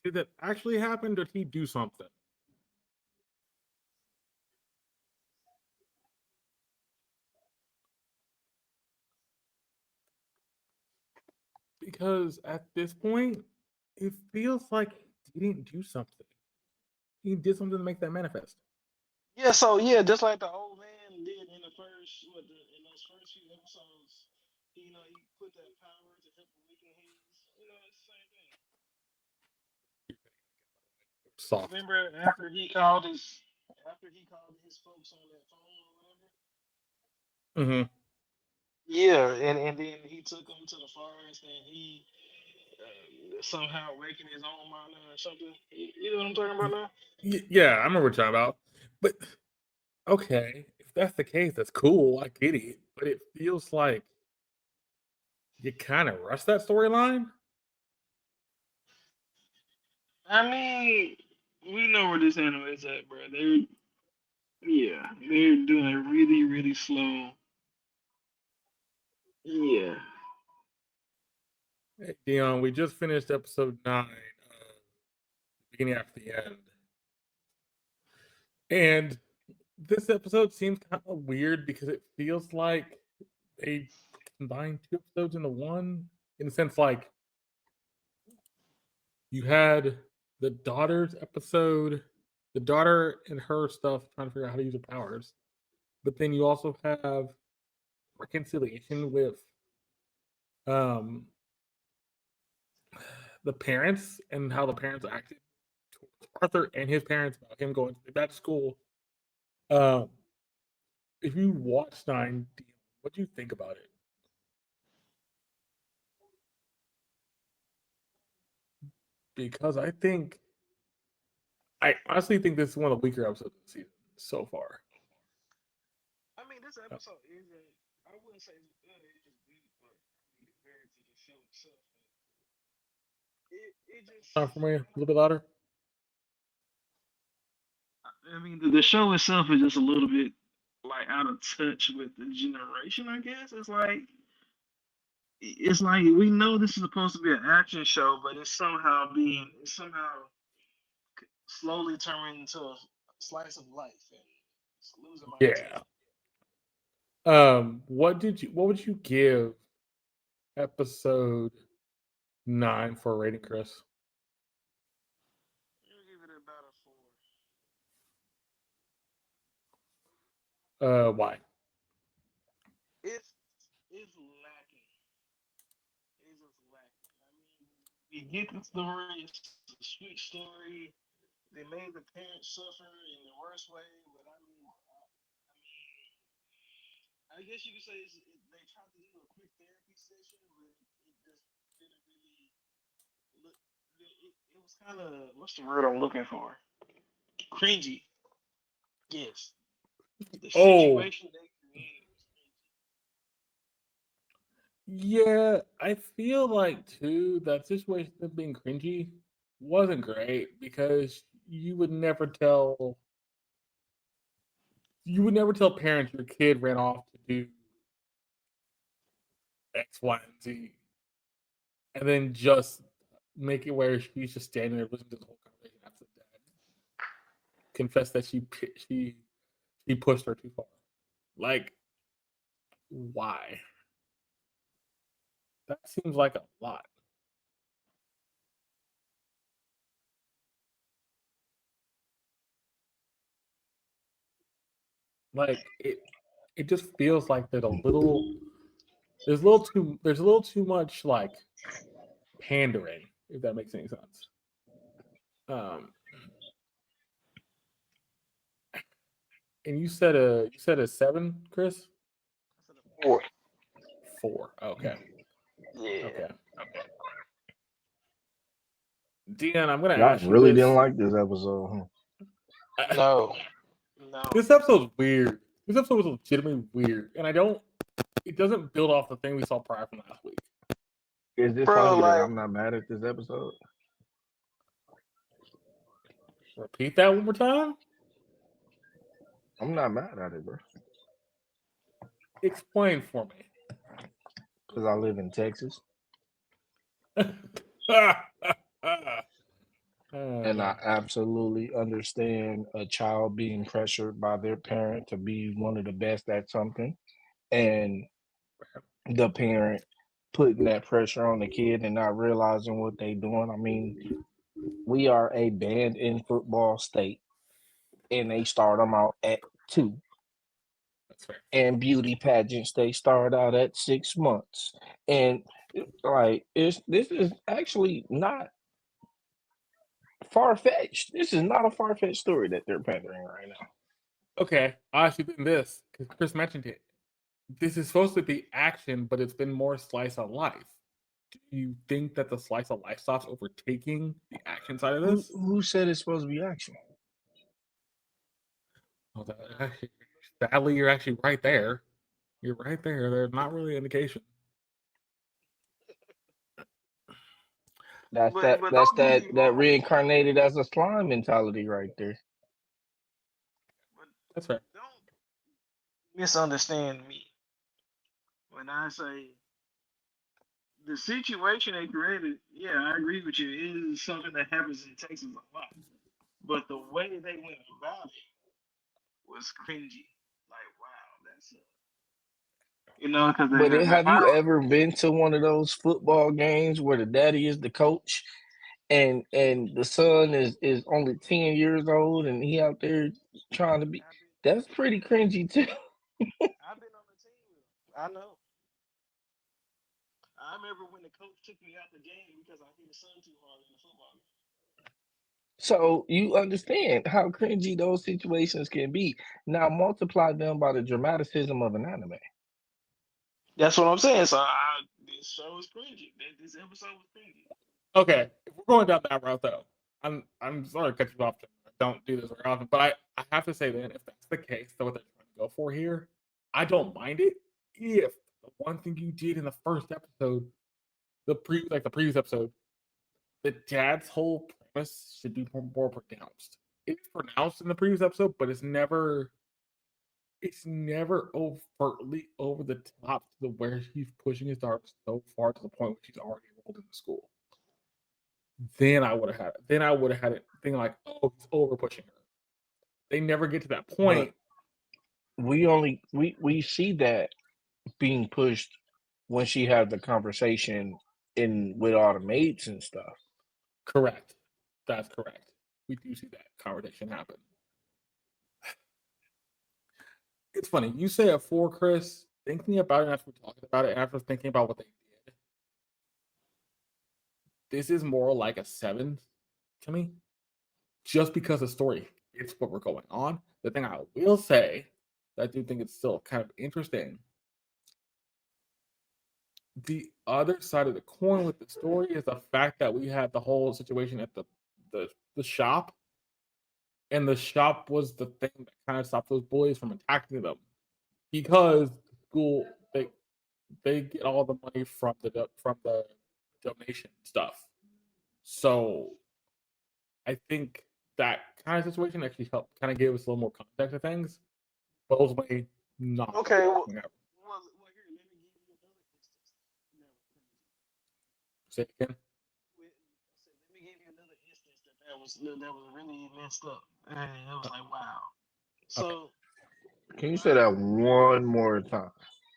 Speaker 1: Did that actually happen? Did he do something? Because at this point, it feels like he didn't do something. He did something to make that manifest.
Speaker 2: Yeah, so yeah, just like the old man did in the first, in those first few episodes, he put that power to help the weaken hands. It's the same thing.
Speaker 1: Soft.
Speaker 2: Remember after he called his folks on that phone or whatever.
Speaker 1: Mm-hmm.
Speaker 2: Yeah, and then he took them to the forest and he somehow awakened his own mana or something. You know what I'm talking about now?
Speaker 1: Yeah, I remember what you're talking about. But okay, if that's the case, that's cool. I get it. But it feels like you kind of rushed that storyline.
Speaker 2: I mean, we know where this anime is at, bro. They're doing it really, really slow. Yeah.
Speaker 1: Hey, Deon, we just finished episode 9, beginning after the end. And this episode seems kind of weird because it feels like they combined 2 episodes into one. In a sense, like you had the daughter's episode, the daughter and her stuff trying to figure out how to use her powers. But then you also have reconciliation with um the parents and how the parents acted towards Arthur and his parents about him going back to school. Um, if you watch 9, what do you think about it? Because I honestly think this is one of the weaker episodes of the season so far.
Speaker 2: I mean, this episode isn't. I wouldn't say it's good. It's just good, but compared to the show itself, it just.
Speaker 1: Time for me a little bit louder.
Speaker 2: I mean, the show itself is just a little bit like out of touch with the generation. I guess it's like we know this is supposed to be an action show, but it's somehow slowly turning into a slice of life, and it's losing my
Speaker 1: Yeah.
Speaker 2: attention.
Speaker 1: What would you give episode 9 for a rating, Chris?
Speaker 2: I'm gonna give it about a 4.
Speaker 1: Why?
Speaker 2: It's lacking. It's just lacking. I mean, we get the story. It's a sweet story. They made the parents suffer in the worst way, but I guess you could say they tried to do a quick therapy session, but it just didn't really look. It was kind of what's the word I'm looking for? Cringy. Yes, the
Speaker 1: Oh,
Speaker 2: situation they created was cringy.
Speaker 1: yeah. I feel like too that situation of being cringy wasn't great because you would never tell parents your kid ran off to do X, Y, and Z, and then just make it where she's just standing there listening to the whole conversation after the dad confessed that she pushed her too far. Like, why? That seems like a lot. Like it just feels like there's a little too much like pandering, if that makes any sense. Um, and you said a 7, Chris?
Speaker 2: I said a 4.
Speaker 1: 4. Okay.
Speaker 2: Yeah.
Speaker 1: Okay. Deon, I'm gonna
Speaker 3: Y'all
Speaker 1: ask you
Speaker 3: really didn't
Speaker 1: this.
Speaker 3: like this episode, huh?
Speaker 2: No. No.
Speaker 1: This episode's weird. This episode was legitimately weird, and it doesn't build off the thing we saw prior from last week.
Speaker 3: Is this
Speaker 2: Bro,
Speaker 3: telling you that
Speaker 2: like
Speaker 3: I'm not mad at this episode?
Speaker 1: Repeat that one more time.
Speaker 3: I'm not mad at it, bro.
Speaker 1: Explain for me.
Speaker 3: Because I live in Texas. And I absolutely understand a child being pressured by their parent to be one of the best at something. And the parent putting that pressure on the kid and not realizing what they're doing. I mean, we are a banned in football state, and they start them out at 2.
Speaker 1: That's fair.
Speaker 3: And beauty pageants, they start out at 6 months. And like this is actually not far-fetched. This is not a far-fetched story that they're pandering right now.
Speaker 1: Okay, I actually think this because Chris mentioned it. This is supposed to be action, but it's been more slice of life. Do you think that the slice of life stuff's overtaking the action side of this?
Speaker 3: Who said it's supposed to be action?
Speaker 1: Oh, sadly, you're actually right there. You're right there. There's not really an indication.
Speaker 3: That's
Speaker 2: but
Speaker 3: that
Speaker 2: but
Speaker 3: that's
Speaker 2: don't get
Speaker 3: that
Speaker 2: me
Speaker 3: that
Speaker 2: wrong.
Speaker 3: reincarnated as a slime mentality right there.
Speaker 2: But
Speaker 1: That's fair.
Speaker 2: don't misunderstand me when I say the situation they created. Yeah, I agree with you. It is something that happens in Texas a lot. But the way they went about it was cringy. Like, wow, that's because
Speaker 3: But
Speaker 2: the
Speaker 3: have you ever been to one of those football games where the daddy is the coach and the son is only 10 years old and he out there trying to be?
Speaker 2: I've been
Speaker 3: That's pretty cringy too.
Speaker 2: I've been on the team with him. I know. I remember when the coach took me out the game because I hit his son too hard in the football game.
Speaker 3: So you understand how cringy those situations can be. Now multiply them by the dramaticism of an anime.
Speaker 2: That's what I'm saying. So this show was cringy. This episode was cringy.
Speaker 1: Okay, if we're going down that route, though, I'm sorry to cut you off. I don't do this very often, but I have to say then, if that's the case, that what they're trying to go for here, I don't mind it if the one thing you did in the first episode, the previous episode, the dad's whole premise should be more pronounced. It's pronounced in the previous episode, but it's it's never overtly over the top to where he's pushing his daughter so far to the point where she's already enrolled in the school. Then I would have had it. Then I would have had it thinking like, oh, he's over pushing her. They never get to that point.
Speaker 3: But we see that being pushed when she had the conversation with all the mates and stuff.
Speaker 1: Correct. That's correct. We do see that conversation happen. It's funny. You say a 4, Chris. Thinking about it after we're talking about it, after thinking about what they did, this is more like a 7 to me. Just because the story fits what we're going on. The thing I will say, that I do think it's still kind of interesting. The other side of the coin with the story is the fact that we had the whole situation at the shop, and the shop was the thing that kind of stopped those bullies from attacking them, because school they get all the money from the donation stuff. So I think that kind of situation actually helped kind of give us a little more context to things, but ultimately not.
Speaker 2: Okay, well,
Speaker 1: Never.
Speaker 2: well, here, let me give you another instance.
Speaker 1: Say it again.
Speaker 2: Let me give you another instance that was really messed up, and it was like, wow. So,
Speaker 3: Can you say that one more time?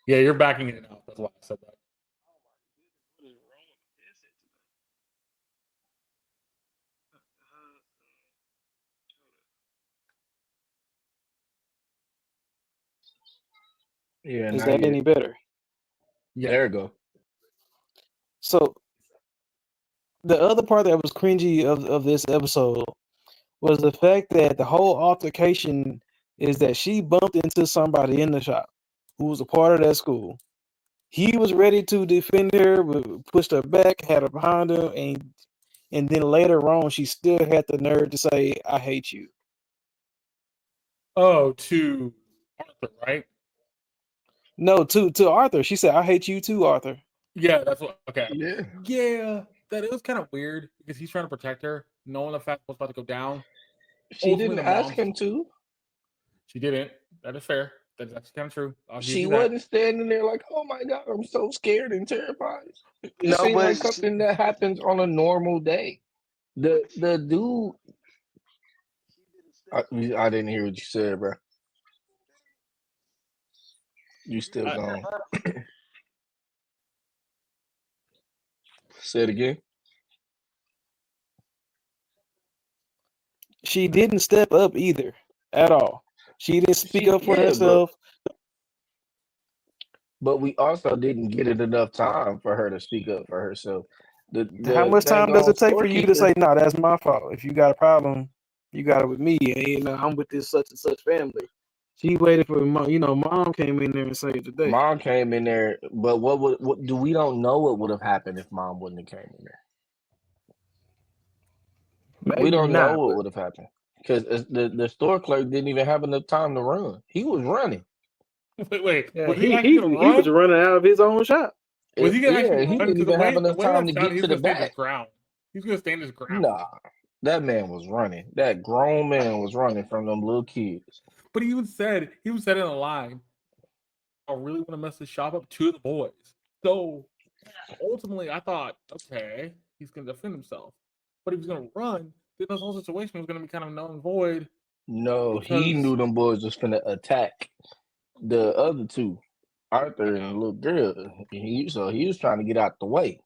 Speaker 1: Yeah, you're backing it out. That's why I said that.
Speaker 2: oh my goodness, what is wrong with the headset today?
Speaker 3: Yeah,
Speaker 2: Is
Speaker 3: now
Speaker 2: that any better?
Speaker 1: Yeah.
Speaker 3: there you go.
Speaker 2: So the other part that was cringy of this episode was the fact that the whole altercation is that she bumped into somebody in the shop who was a part of that school. He was ready to defend her, but pushed her back, had her behind him, and then later on, she still had the nerve to say, "I hate you."
Speaker 1: Oh, to Arthur, right?
Speaker 2: No, to Arthur, she said, "I hate you too, Arthur."
Speaker 1: Yeah, that's what. Okay.
Speaker 3: Yeah.
Speaker 1: Yeah, that it was kind of weird because he's trying to protect her, knowing the fact what's about to go down.
Speaker 3: She
Speaker 1: Ultimately,
Speaker 3: didn't
Speaker 1: the
Speaker 3: ask
Speaker 1: mom.
Speaker 3: him to.
Speaker 1: She didn't. That is fair. That is actually kind of true. I'll give
Speaker 3: She
Speaker 1: you that.
Speaker 3: wasn't standing there like, "Oh my God, I'm so scared and terrified." It
Speaker 2: No,
Speaker 3: seemed
Speaker 2: but
Speaker 3: like something that happens on a normal day. The dude, I didn't hear what you said, bro. You still gone? Say it again.
Speaker 2: she didn't step up either at all. She didn't speak up for
Speaker 3: Yeah,
Speaker 2: herself.
Speaker 3: but we also didn't get it enough time for her to speak up for herself.
Speaker 2: How
Speaker 3: The
Speaker 2: much time does
Speaker 3: daggone
Speaker 2: it take for you to
Speaker 3: storekeeper.
Speaker 2: say, "No, that's my fault"? If you got a problem, you got it with me, and I'm with this such and such family. She waited for mom came in there and saved the day.
Speaker 3: Mom came in there, but what do we don't know what would have happened if mom wouldn't have came in there. We
Speaker 2: Maybe
Speaker 3: don't know
Speaker 2: not,
Speaker 3: what
Speaker 2: but
Speaker 3: would have happened because the store clerk didn't even have enough time to run. He was running.
Speaker 1: Wait.
Speaker 2: yeah,
Speaker 1: Was he
Speaker 2: he
Speaker 1: actually gonna
Speaker 2: he was
Speaker 1: run?
Speaker 2: running out of his own shop.
Speaker 1: Was he gonna actually
Speaker 3: Yeah, he
Speaker 1: run?
Speaker 3: didn't
Speaker 1: Because the
Speaker 3: even have
Speaker 1: way
Speaker 3: enough
Speaker 1: that
Speaker 3: time to
Speaker 1: sounded,
Speaker 3: get
Speaker 1: he
Speaker 3: to
Speaker 1: was
Speaker 3: the
Speaker 1: gonna stand his
Speaker 3: back.
Speaker 1: ground. He was gonna stand his ground.
Speaker 3: Nah, that man was running. That grown man was running from them little kids.
Speaker 1: But he even said in a line, "I really want to mess this shop up" to the boys. So ultimately, I thought, okay, he's gonna defend himself. But if he's gonna run, then this whole situation was gonna be kind of null and void.
Speaker 3: No, he
Speaker 1: Because
Speaker 3: knew them boys was finna attack the other two, Arthur and the little girl. So he was trying to get out the way.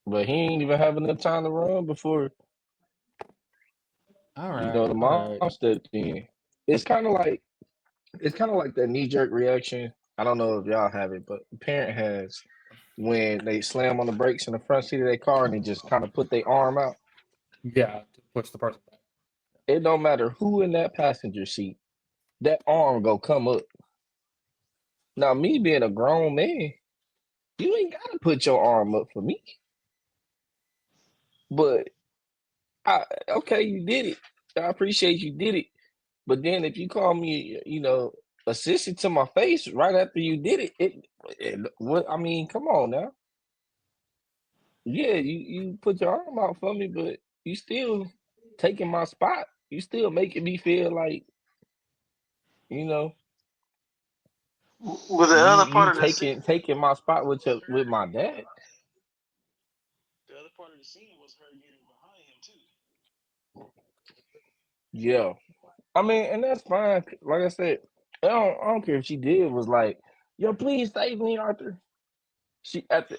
Speaker 3: But he ain't even have enough time to run before the
Speaker 1: all right.
Speaker 3: mom stepped in. It's kind of like that knee jerk reaction. I don't know if y'all have it, but the parent has when they slam on the brakes in the front seat of their car and they just kind of put their arm out.
Speaker 1: Yeah, to push the person back.
Speaker 3: It don't matter who in that passenger seat, that arm go come up. Now, me being a grown man, you ain't gotta put your arm up for me. But okay, you did it. I appreciate you did it. But then if you call me, a sissy to my face right after you did what I mean, come on now. Yeah, you put your arm out for me, but you still taking my spot. You still making me feel like You know,
Speaker 2: Was the other
Speaker 3: you
Speaker 2: part of the scene?
Speaker 3: taking my spot with my dad.
Speaker 2: The other part of the scene was her getting behind him too.
Speaker 3: Yeah, I mean, and that's fine. Like I said, I don't care if she did was like, yo, please save me, Arthur. She at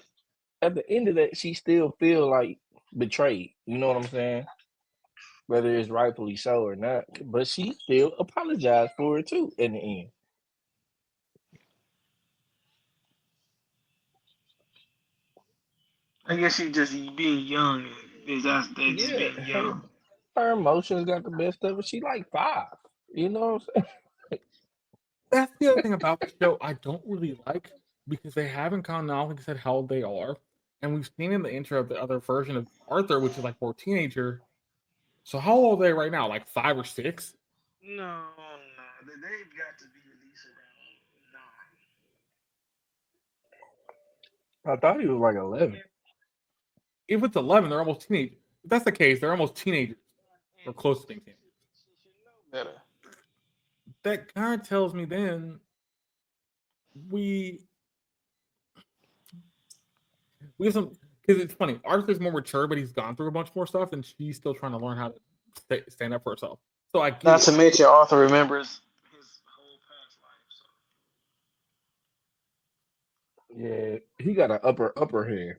Speaker 3: the end of that, she still feel like betrayed. You know what I'm saying? Whether it's rightfully so or not, but she still apologized for it too in the end.
Speaker 2: I guess she just being young. That's just
Speaker 3: Yeah,
Speaker 2: being young.
Speaker 3: her emotions got the best of her. She like 5. You know what I'm saying?
Speaker 1: That's the other thing about the show I don't really like because they haven't chronologically said how old they are, and we've seen in the intro of the other version of Arthur, which is like more teenager. So how old are they right now? Like 5 or 6?
Speaker 2: No, no, they've got to be at least around 9.
Speaker 3: I thought he was like 11.
Speaker 1: If it's 11, they're almost teenagers. If that's the case, they're almost teenagers or
Speaker 2: And
Speaker 1: close to being teenagers.
Speaker 2: she should know better.
Speaker 1: That kind of tells me then we we have some because it's funny. Arthur's more mature, but he's gone through a bunch more stuff, and she's still trying to learn how to stand up for herself. So I get
Speaker 2: Not
Speaker 1: it.
Speaker 2: to mention Arthur remembers his whole past life.
Speaker 3: Yeah, he got an upper hand,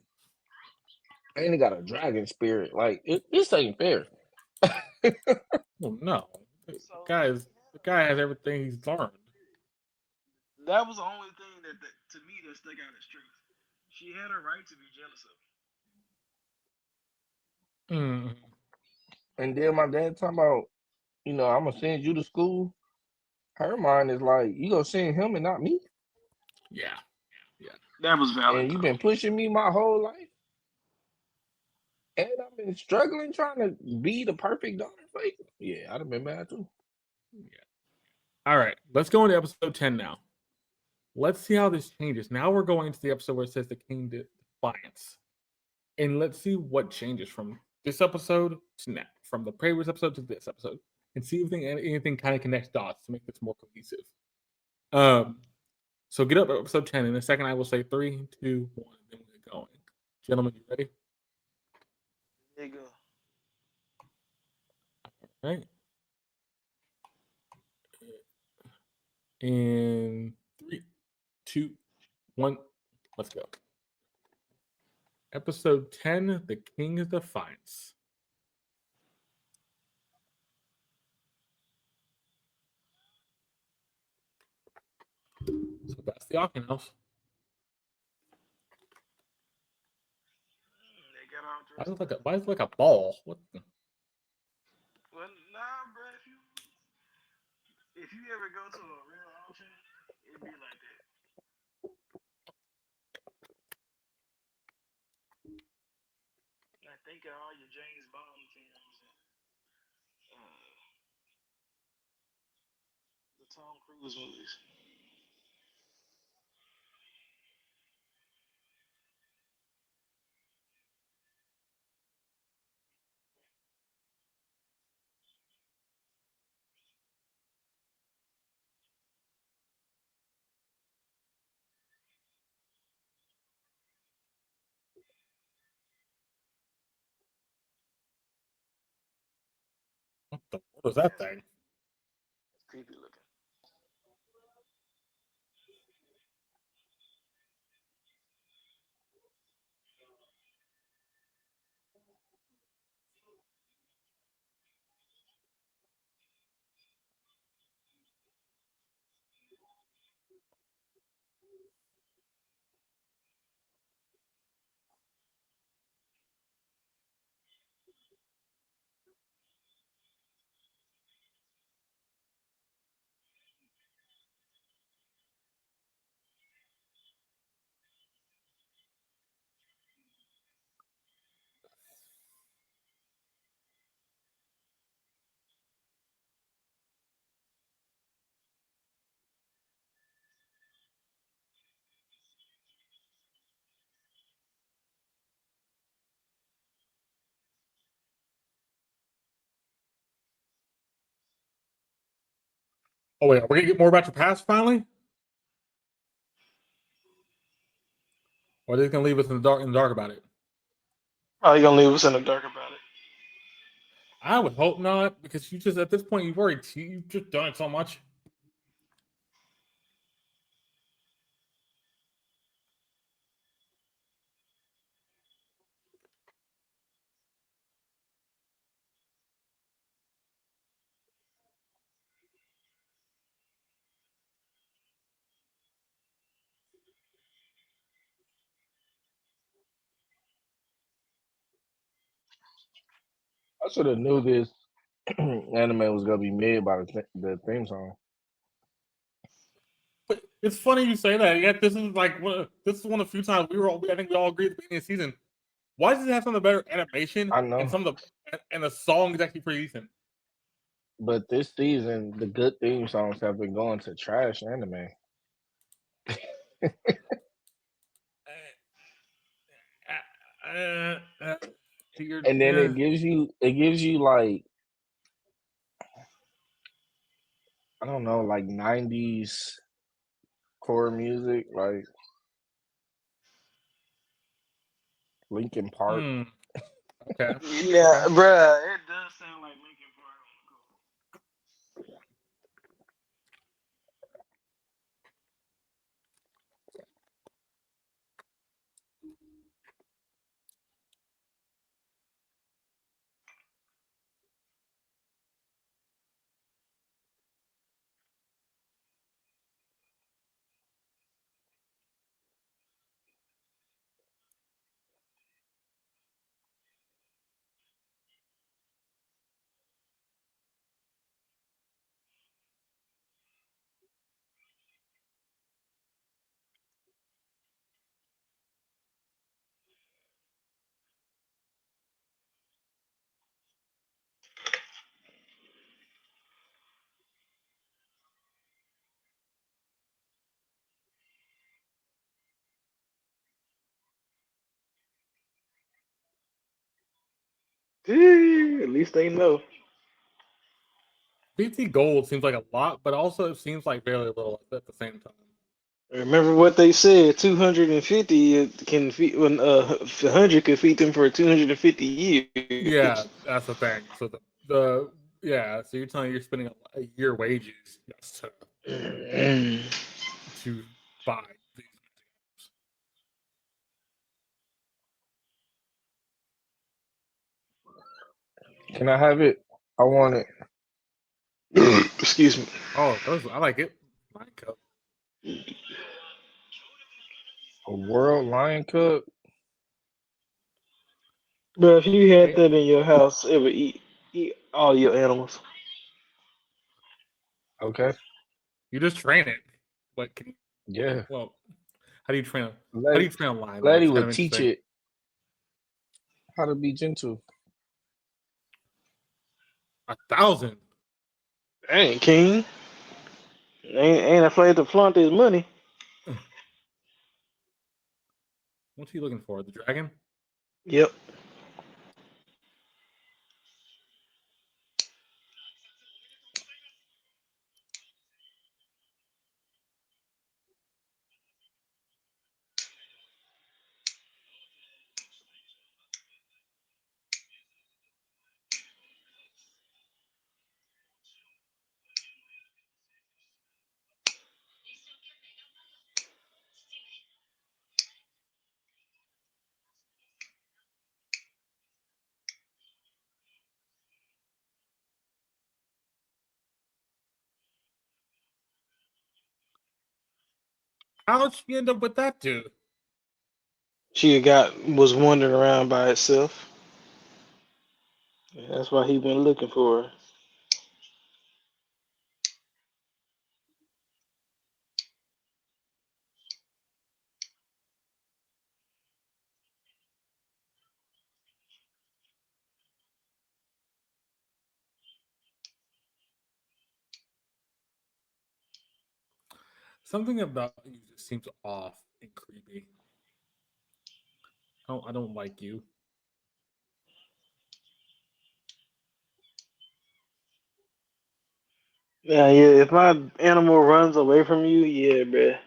Speaker 3: and he got a dragon spirit. Like this ain't fair.
Speaker 1: Well, no,
Speaker 2: So
Speaker 1: the guy has everything he's learned.
Speaker 2: that was the only thing that to me that stuck out as truth. She had a right to be jealous of
Speaker 1: Mm,
Speaker 3: And then my dad talking about, I'm gonna send you to school. Her mind is like, you gonna send him and not me?
Speaker 1: yeah, yeah.
Speaker 2: him. That was valid
Speaker 3: And you've
Speaker 2: though.
Speaker 3: been pushing me my whole life, and I've been struggling trying to be the perfect daughter for you. Yeah, I'd have been mad too.
Speaker 1: Yeah. All right, let's go into episode 10 now. Let's see how this changes. Now we're going into the episode where it says the king defiance. And let's see what changes from this episode to now, from the previous episode to this episode, and see if anything kind of connects dots to make this more cohesive. So get up episode 10. In a second, I will say 3, 2, 1, and then we're going. Gentlemen, you ready?
Speaker 2: There you go.
Speaker 1: All right. In 3, 2, 1, let's go. Episode 10, The King of Defiance. So that's the auction house.
Speaker 2: They got all
Speaker 1: Why is
Speaker 2: dressed
Speaker 1: it like
Speaker 2: up.
Speaker 1: a ball? What?
Speaker 2: Well, nah, bro. If you ever go to a real auction, it'd be like that. I think of all your James Bond films and the Tom Cruise movies.
Speaker 1: What is that thing?
Speaker 2: It's creepy looking.
Speaker 1: Oh wait, are we gonna get more about your past finally? Or are they gonna leave us in the dark about it?
Speaker 2: Oh, you gonna leave us in the dark about it?
Speaker 1: I would hope not, because you just at this point you've just done it so much.
Speaker 3: I should have knew this anime was gonna be made by the theme song.
Speaker 1: But it's funny you say that. Yet this is like this is one of the few times I think we all agree at the beginning of the season. Why does it have some of the better animation
Speaker 3: I
Speaker 1: and
Speaker 3: know,
Speaker 1: the song is actually pretty decent?
Speaker 3: but this season the good theme songs have been going to trash anime.
Speaker 1: Uh, uh, uh,
Speaker 3: And then it gives you like, I don't know, like 90s core music, like Linkin Park.
Speaker 1: hmm, okay.
Speaker 2: Yeah, bruh, it does sound like Linkin Park. At least they know.
Speaker 1: BT Gold seems like a lot, but also it seems like very little at the same time.
Speaker 2: Remember what they said? 250 can feed when 100 could feed them for 250 years.
Speaker 1: Yeah, that's the thing. So the yeah, so you're telling me you're spending a year wages just to buy these.
Speaker 3: Can I have it? I want it.
Speaker 2: Excuse me.
Speaker 1: Oh, I like it. Line Cup.
Speaker 3: A World Lion Cup.
Speaker 2: But if you had
Speaker 1: Hey,
Speaker 2: that in your house, it would eat all your animals.
Speaker 3: Okay.
Speaker 1: you just train it. But
Speaker 3: Yeah.
Speaker 1: well, how do you train? How do
Speaker 3: Lady,
Speaker 1: you train a line though?
Speaker 3: lady
Speaker 1: It's kind
Speaker 3: would
Speaker 1: of
Speaker 3: teach
Speaker 1: interesting.
Speaker 3: it how to be gentle.
Speaker 1: 1,000.
Speaker 2: Dang, King. Ain't afraid to flaunt his money.
Speaker 1: What's he looking for? The dragon?
Speaker 2: Yep.
Speaker 1: How'd she end up with that dude?
Speaker 2: She was wandering around by itself. That's why he went looking for her.
Speaker 1: Something about you just seems off and creepy. I don't like you.
Speaker 2: Yeah. If my animal runs away from you, yeah, bruh,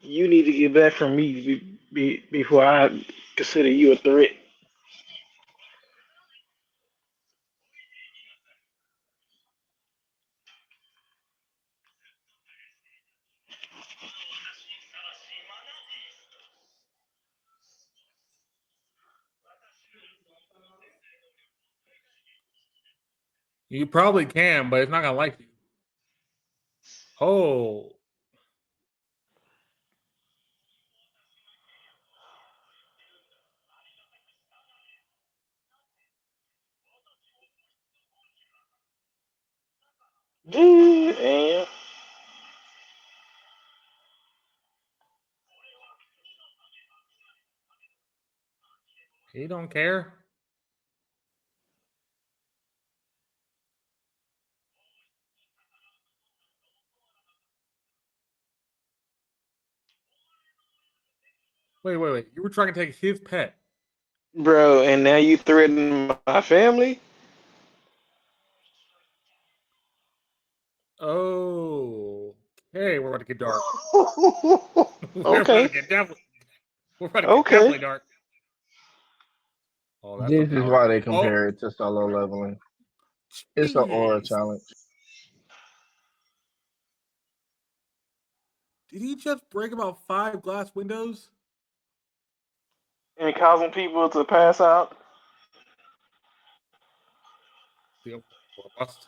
Speaker 2: you need to get back from me before I consider you a threat.
Speaker 1: You probably can, but it's not gonna like you. Oh,
Speaker 2: And
Speaker 1: he don't care. Wait. You were trying to take his pet.
Speaker 2: bro, and now you threaten my family?
Speaker 1: Oh, okay. We're about to get dark. we're about to
Speaker 2: Okay,
Speaker 1: get definitely. We're about to get
Speaker 2: okay.
Speaker 1: definitely dark. Oh, that's a
Speaker 3: This is
Speaker 1: power.
Speaker 3: why they
Speaker 1: Oh,
Speaker 3: compare it to solo leveling. It's an aura
Speaker 1: jeez.
Speaker 3: challenge.
Speaker 1: Did he just break about 5 glass windows?
Speaker 2: And causing people to pass out.
Speaker 1: The bust.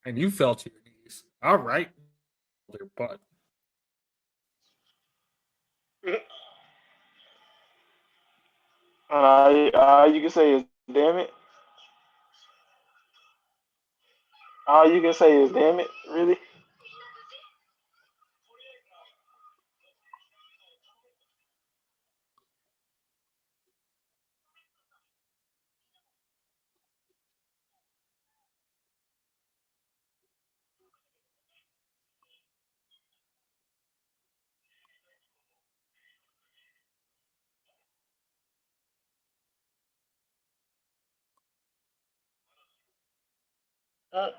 Speaker 1: And you fell to your knees. All right. Their butt.
Speaker 2: All you can say is damn it. All you can say is damn it. Really? Uh,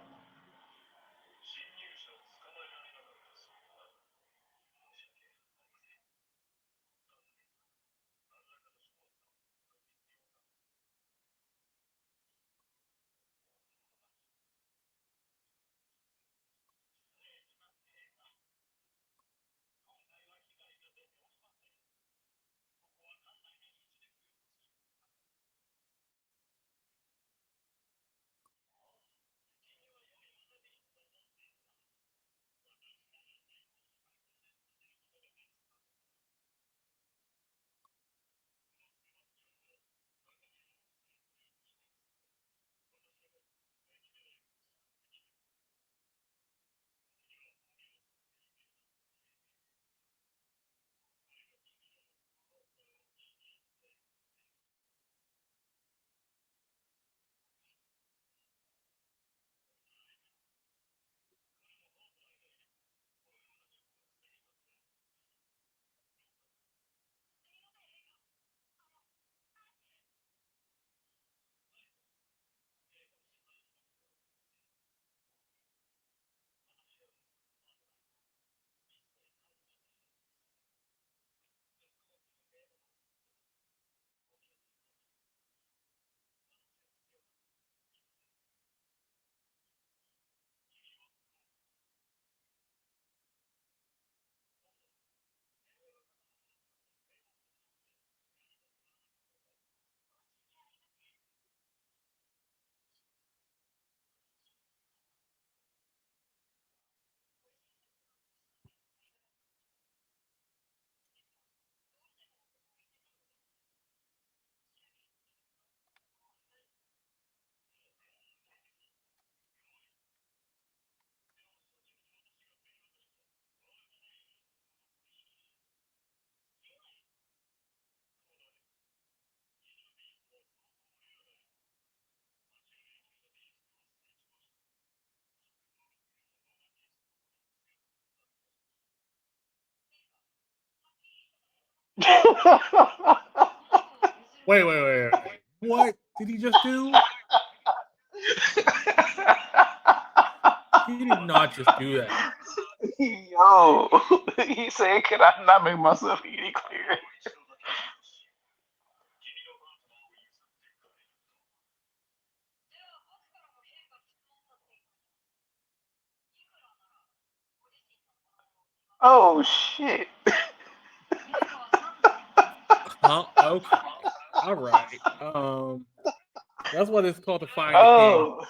Speaker 1: Wait. What did he just do? He did not just do that.
Speaker 2: Yo, he said, "Could I not make myself any clearer?" Oh shit!
Speaker 1: Huh? Okay. All right. That's what it's called to find the king.
Speaker 2: Oh.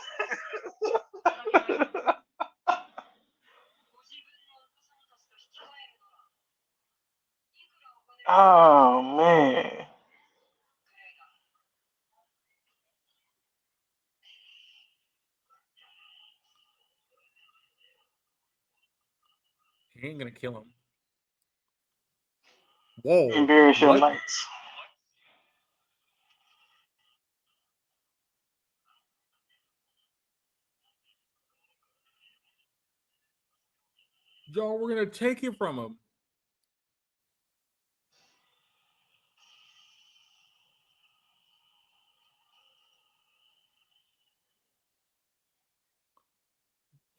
Speaker 2: Oh man.
Speaker 1: He ain't gonna kill him. Whoa.
Speaker 2: Embarrass your
Speaker 1: What?
Speaker 2: knights.
Speaker 1: Y'all, we're gonna take it from him.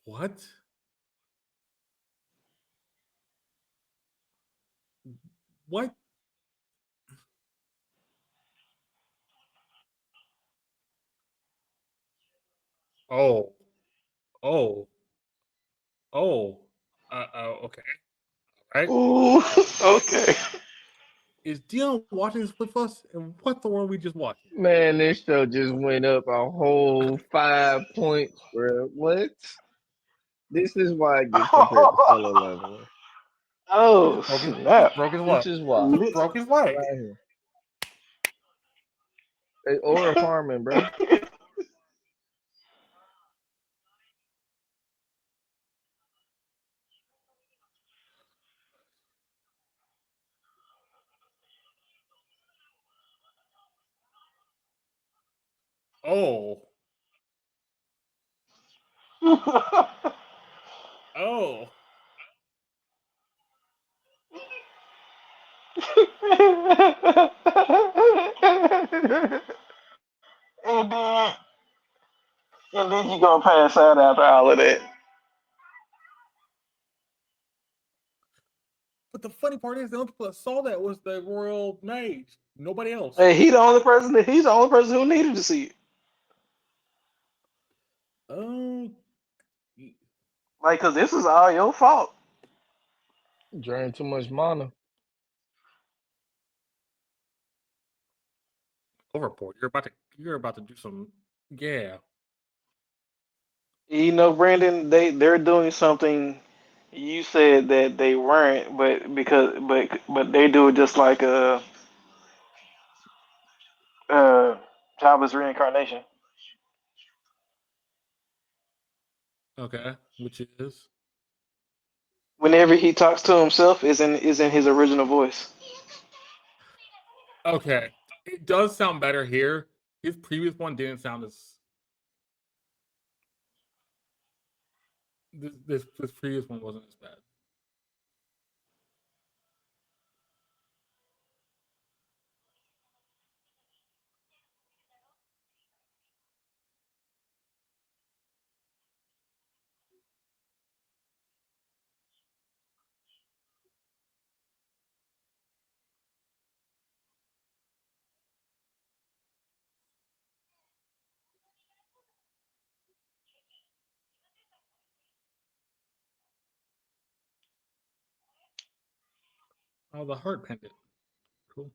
Speaker 1: What? What? Oh. Oh. Oh. Okay. All right.
Speaker 2: Ooh. Okay.
Speaker 1: Is Deon watching this with us? And what the world we just watching?
Speaker 3: Man, this show just went up a whole 5 points, bro. What? This is why it gets compared to Solo Leveling.
Speaker 2: Oh
Speaker 1: Just
Speaker 2: snap!
Speaker 1: broke his
Speaker 3: This
Speaker 1: leg.
Speaker 3: is why.
Speaker 1: Just broke his leg.
Speaker 3: Right here. Hey, Aura farming, bro.
Speaker 1: Oh. Oh.
Speaker 2: and then, and then you gonna pass out after all of that.
Speaker 1: But the funny part is the only people that saw that was the royal mage. Nobody else.
Speaker 2: Hey, he's the only person who needed to see it.
Speaker 1: Oh.
Speaker 2: Like, cause this is all your fault.
Speaker 3: Drain too much mana.
Speaker 1: Overport. You're about to do some. Yeah.
Speaker 2: You know, Brandon, they're doing something you said that they weren't, but they do it just like uh Jabba's reincarnation.
Speaker 1: Okay. Which is
Speaker 2: Whenever he talks to himself, is in his original voice.
Speaker 1: okay. It does sound better here. His previous one didn't sound as this previous one wasn't as bad. Oh, the heart pendant. Cool.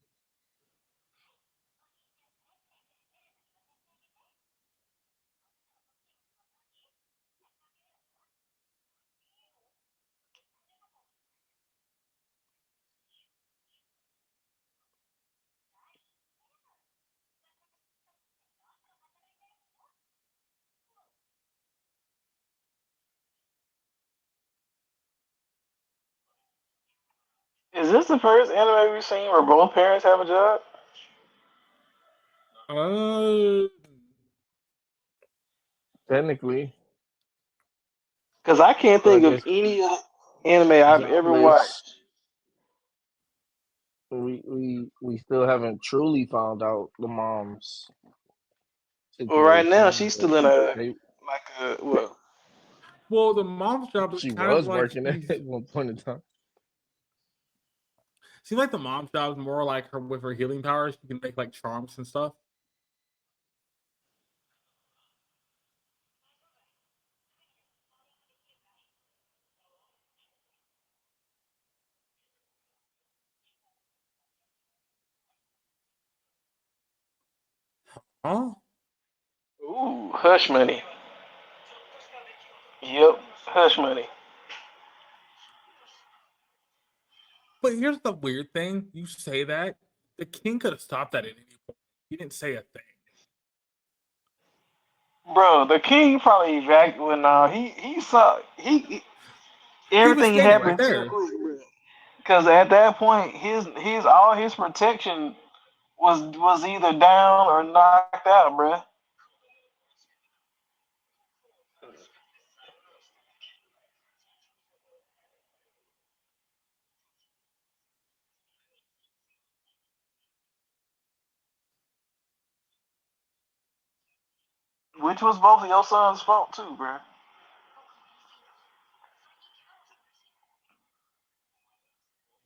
Speaker 2: Is this the first anime we've seen where both parents have a job?
Speaker 1: Uh,
Speaker 3: Technically,
Speaker 2: Because I can't
Speaker 3: I
Speaker 2: think of
Speaker 3: guess
Speaker 2: any anime I've ever
Speaker 3: jobless.
Speaker 2: watched.
Speaker 3: we still haven't truly found out the mom's
Speaker 2: Well, right now
Speaker 3: situation.
Speaker 2: she's still in a
Speaker 3: They,
Speaker 1: Well, the mom's job is
Speaker 3: she
Speaker 1: kind of
Speaker 3: was
Speaker 1: like
Speaker 3: working at one point in time.
Speaker 1: seems like the mom's job is more like her with her healing powers. She can make like charms and stuff. Huh?
Speaker 2: ooh, hush money. Yep, hush money.
Speaker 1: But here's the weird thing: you say that the king could have stopped that at any point. He didn't say a thing.
Speaker 2: Bro, the king probably evacuated. Well, no, he saw
Speaker 1: He was
Speaker 2: everything
Speaker 1: standing right
Speaker 2: happened too
Speaker 1: there.
Speaker 2: quick, bro. Because at that point, his all his protection was either down or knocked out, bro. Which was both of your son's fault too, bro.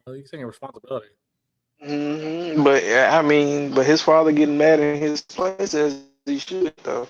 Speaker 1: Well, he's saying responsibility.
Speaker 2: But yeah, I mean, but his father getting mad in his place as he should though.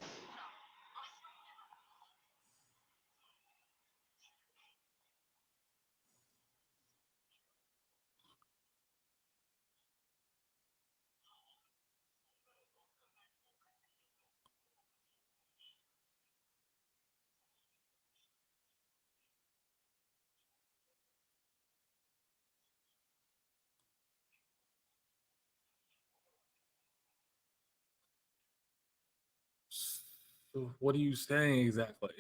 Speaker 1: So what are you saying exactly?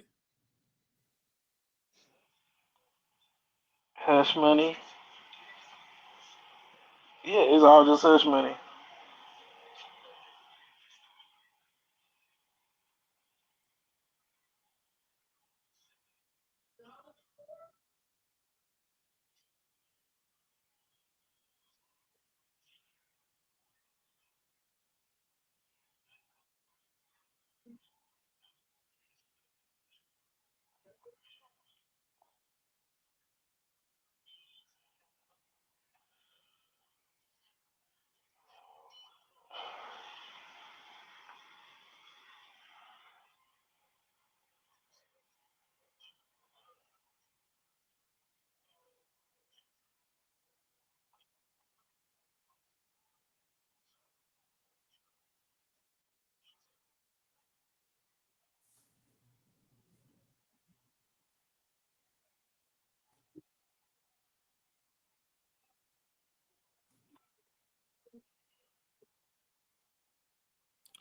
Speaker 2: Hush money. Yeah, it's all just hush money.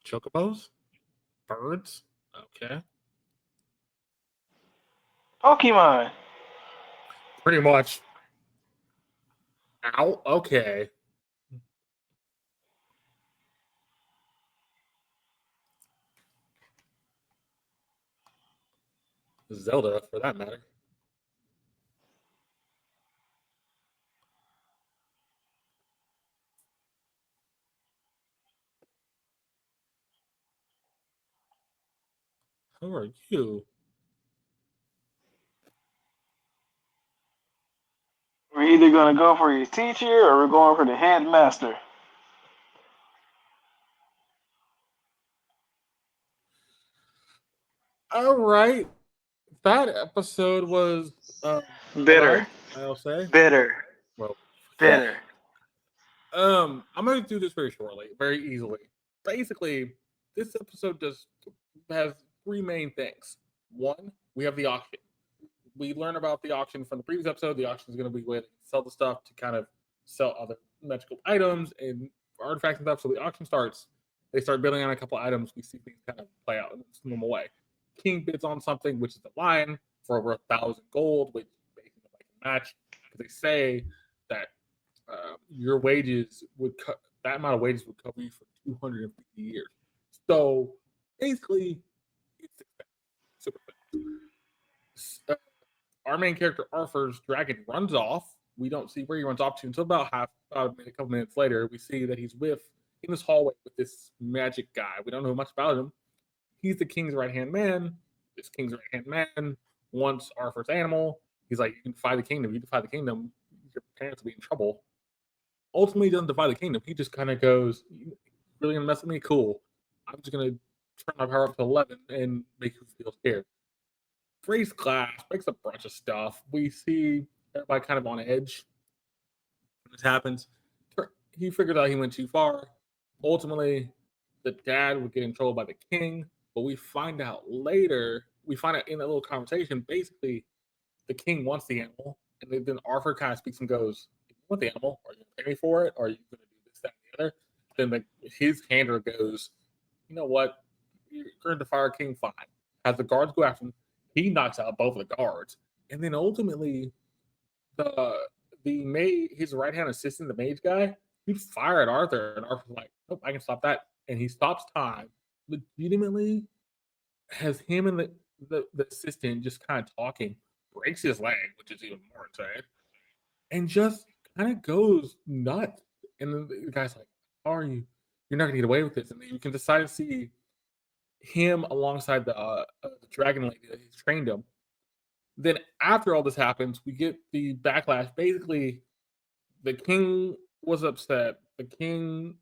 Speaker 1: Chocobos? Birds? Okay.
Speaker 2: Pokemon.
Speaker 1: Pretty much. Ow. Okay. Zelda, for that matter. Who are you?
Speaker 2: We're either gonna go for your teacher or we're going for the headmaster.
Speaker 1: All right. That episode was a
Speaker 2: Better,
Speaker 1: ride, I'll say.
Speaker 2: better,
Speaker 1: Well,
Speaker 2: better.
Speaker 1: I'm gonna do this very shortly, very easily. Basically, this episode just has three main things. One, we have the auction. We learn about the auction from the previous episode. The auction is going to be where they sell the stuff to kind of sell other magical items and artifacts and stuff. So the auction starts. They start bidding on a couple items. We see things kind of play out in its normal way. King bids on something, which is the lion, for over 1,000 gold, which basically like a match. Because they say that your wages would cut that amount of wages would cover you for 250 years. So basically, it's super. Our main character Arthur's dragon runs off we don't see where he runs off to until about a couple minutes later. We see that he's in this hallway with this magic guy. We don't know much about him. He's the king's right-hand man. This king's right-hand man wants Arthur's animal. He's like, you can defy the kingdom. You defy the kingdom, your parents will be in trouble. Ultimately, he doesn't defy the kingdom. He just kind of goes, you really gonna mess with me? Cool. I'm just gonna turn my power up to 11 and make you feel scared. Breaks glass, breaks a bunch of stuff. We see everybody kind of on edge. This happens. He figured out he went too far. Ultimately, the dad would get in trouble by the king, but we find out later, in that little conversation, basically, the king wants the animal, and then Arthur kind of speaks and goes, if you want the animal, are you going to pay me for it, or are you going to do this, that, and the other? Then his handler goes, you know what, you're going to defy our king, fine. As the guards go after him, he knocks out both of the guards, and then ultimately, his right-hand assistant, the mage guy, he'd fire at Arthur, and Arthur's like, nope, I can stop that. And he stops time, legitimately has him and the assistant just kind of talking, breaks his leg, which is even more insane, and just kind of goes nuts. And then the guy's like, how are you? You're not going to get away with this. And then you can decide to see him alongside the dragon lady that he's trained him. Then after all this happens, we get the backlash. Basically, the king was upset. The king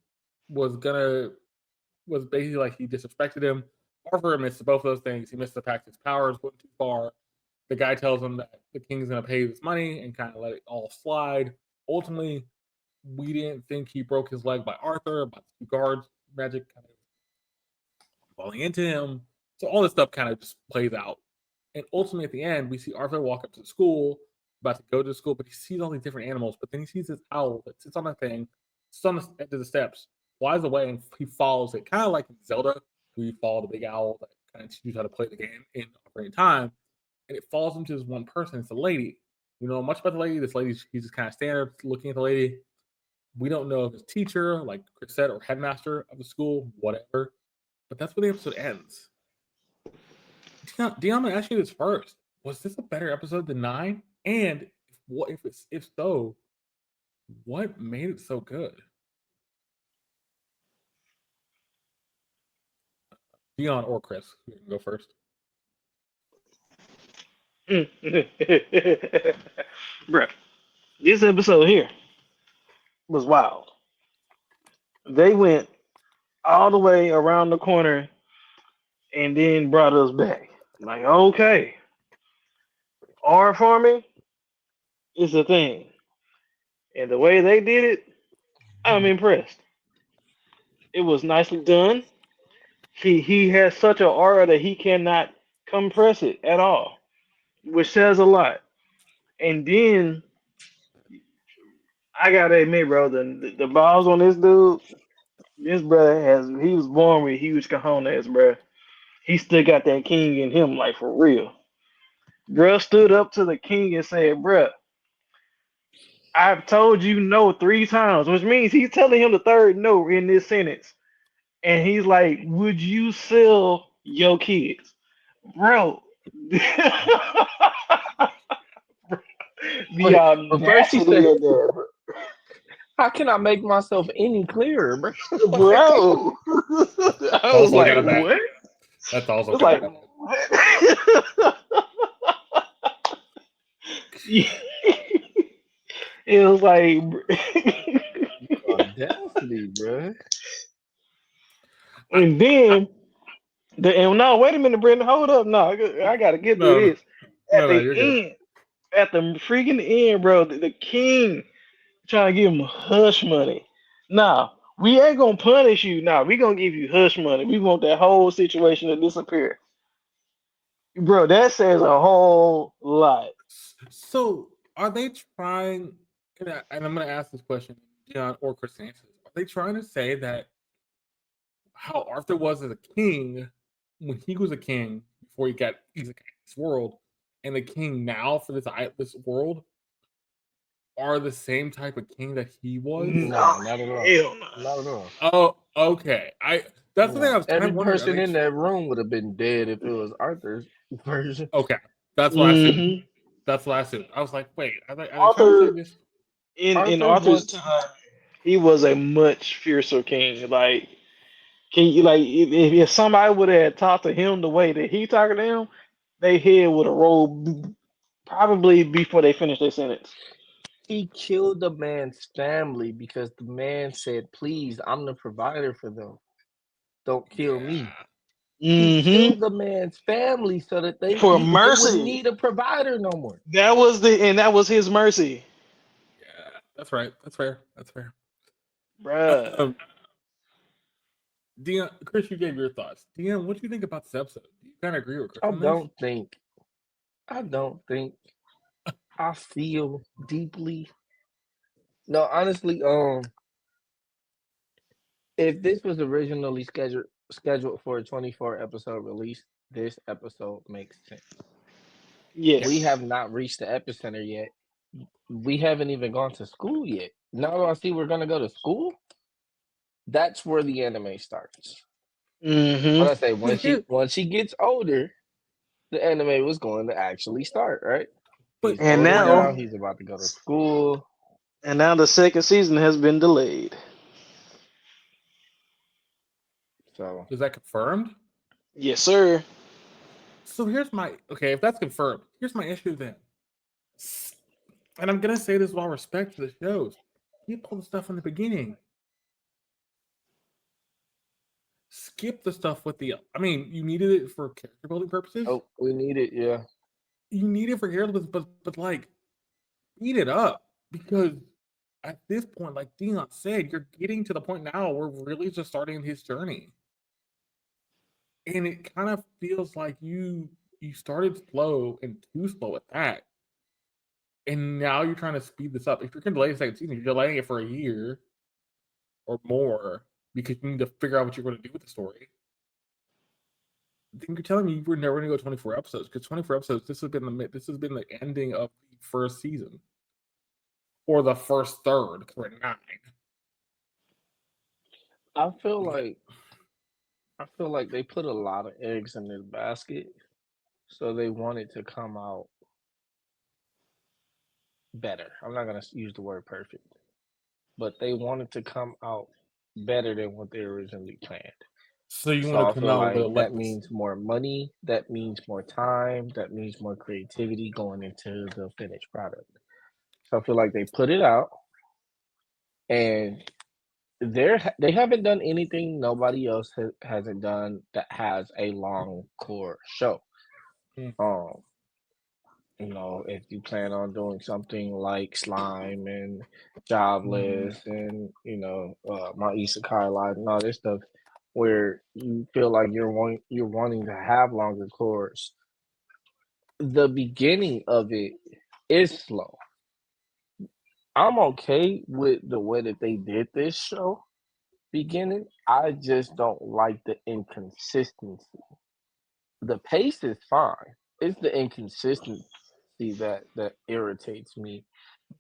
Speaker 1: was basically like he disrespected him. Arthur missed both of those things. He missed the fact his powers went too far. The guy tells him that the king's going to pay this money and kind of let it all slide. Ultimately, we didn't think he broke his leg by Arthur, by the two guards, magic kind of falling into him. So all this stuff kind of just plays out. And ultimately, at the end, we see Arthur walk up to the school, about to go to the school, but he sees all these different animals. But then he sees this owl that sits on that thing, sits on the edge of the steps, flies away, and he follows it. Kind of like in Zelda, where you follow the big owl that kind of teaches you how to play the game in Ocarina of Time. And it falls into this one person. It's a lady. We know much about the lady. This lady, she's just kind of standing there looking at the lady. We don't know if it's teacher, like Chris said, or headmaster of the school, whatever. But that's where the episode ends. Deon, I'm going to ask you this first. Was this a better episode than 9? And if so, what made it so good? Deon or Chris, you can go first.
Speaker 2: Bruh, this episode here was wild. They went all the way around the corner and then brought us back. Like, okay, R farming is a thing. And the way they did it, I'm impressed. It was nicely done. He has such an aura that he cannot compress it at all, which says a lot. And then I gotta admit, bro, the balls on this dude, this brother he was born with huge cojones, bro. He still got that king in him, like for real. Girl stood up to the king and said, bruh, I've told you no 3 times, which means he's telling him the third no in this sentence. And he's like, would you sell your kids? Bro. The
Speaker 3: But first he
Speaker 2: audacity
Speaker 3: said,
Speaker 2: of that, bro.
Speaker 3: how can I make myself any clearer, bro?
Speaker 2: Bro. I was
Speaker 1: Also
Speaker 2: like,
Speaker 1: got that.
Speaker 2: what?
Speaker 1: That's also
Speaker 2: It's like,
Speaker 1: good.
Speaker 2: what? It was like,
Speaker 3: Audacity, bro.
Speaker 2: and then no, wait a minute, Brendan, hold up, no, I gotta get through this. At the
Speaker 1: You're good.
Speaker 2: end, at the freaking end, bro, the king trying to give him hush money. Nah, we ain't gonna punish you. Nah, we gonna give you hush money. We want that whole situation to disappear, bro. That says a whole lot.
Speaker 1: So, are they trying? And I'm going to ask this question, John or Chris answers. Are they trying to say that how Arthur was as a king when he was a king before he's a king in this world, and the king now for this world are the same type of king that he was?
Speaker 3: No, not at all.
Speaker 2: Hell no.
Speaker 3: Not at all.
Speaker 1: Oh, okay. That's the thing I was kind
Speaker 3: Every
Speaker 1: of wondering.
Speaker 3: person in that room would have been dead if it was Arthur's version.
Speaker 1: Okay, that's what I assumed.
Speaker 2: Mhm.
Speaker 1: That's what I assumed. I was like, wait, are they trying to
Speaker 2: Arthur,
Speaker 1: say this?
Speaker 2: in
Speaker 3: Arthur
Speaker 2: Arthur's
Speaker 3: wants.
Speaker 2: time, he was a much fiercer king. Like, can you like if somebody would have talked to him the way that he talked to them, they head would have rolled probably before they finished their sentence.
Speaker 3: He killed the man's family because the man said, "Please, I'm the provider for them. Don't kill me." He
Speaker 2: Mm-hmm.
Speaker 3: killed the man's family so that they
Speaker 2: For
Speaker 3: wouldn't
Speaker 2: mercy,
Speaker 3: need a provider no more.
Speaker 2: that was his mercy,
Speaker 1: Yeah, that's right. That's fair. That's fair.
Speaker 2: bruh.
Speaker 1: Um, Deon, Chris, you gave your thoughts. Deon, what do you think about this episode? Do you kind of agree with Chris
Speaker 3: I
Speaker 1: on this?
Speaker 3: don't think. I don't think. I feel deeply. No, honestly, if this was originally scheduled for a 24 episode release, this episode makes sense. We
Speaker 2: Yes.
Speaker 3: have not reached the epicenter yet. We haven't even gone to school yet. Now I see we're gonna go to school. That's where the anime starts. What
Speaker 2: Mm-hmm.
Speaker 3: I say
Speaker 1: But here,
Speaker 3: once she gets older, the anime was going to actually start, right?
Speaker 1: but
Speaker 3: He's
Speaker 2: And
Speaker 3: older now.
Speaker 2: now,
Speaker 3: He's about to go to school.
Speaker 2: the second season has been delayed.
Speaker 3: So
Speaker 1: is that confirmed?
Speaker 2: Yes, sir.
Speaker 1: So here's my okay. If that's confirmed, here's my issue then. And I'm gonna say this with all respect to the shows. Keep all the stuff in the beginning. Skip the stuff with the. I mean, you needed it for character building purposes.
Speaker 3: oh, we need it, yeah.
Speaker 1: You need it for character building, but like, eat it up because at this point, like Deon said, you're getting to the point now where we're really just starting his journey, and it kind of feels like you started slow and too slow at that, and now you're trying to speed this up. If you're gonna delay the second season, you're delaying it for a year or more because you need to figure out what you're going to do with the story. Then you're telling me you were never going to go 24 episodes because 24 episodes. This has been the ending of the first season or the first third. Because we're at 9.
Speaker 3: I feel like they put a lot of eggs in this basket, so they want it to come out better. I'm not gonna use the word perfect, but they want it to come out better than what they originally planned.
Speaker 1: So you
Speaker 3: So
Speaker 1: want
Speaker 3: I
Speaker 1: to come
Speaker 3: feel
Speaker 1: out with a
Speaker 3: like that
Speaker 1: legacy.
Speaker 3: means more money, that means more time, that means more creativity going into the finished product. So I feel like they put it out, and they haven't done anything nobody else hasn't done that has a long core show.
Speaker 1: Hmm.
Speaker 3: If you plan on doing something like Slime and
Speaker 1: Mhm.
Speaker 3: Jobless and my Isekai Life and all this stuff, where you feel like you're wanting to have longer cores, the beginning of it is slow. I'm okay with the way that they did this show beginning. I just don't like the inconsistency. The pace is fine. It's the inconsistency that irritates me.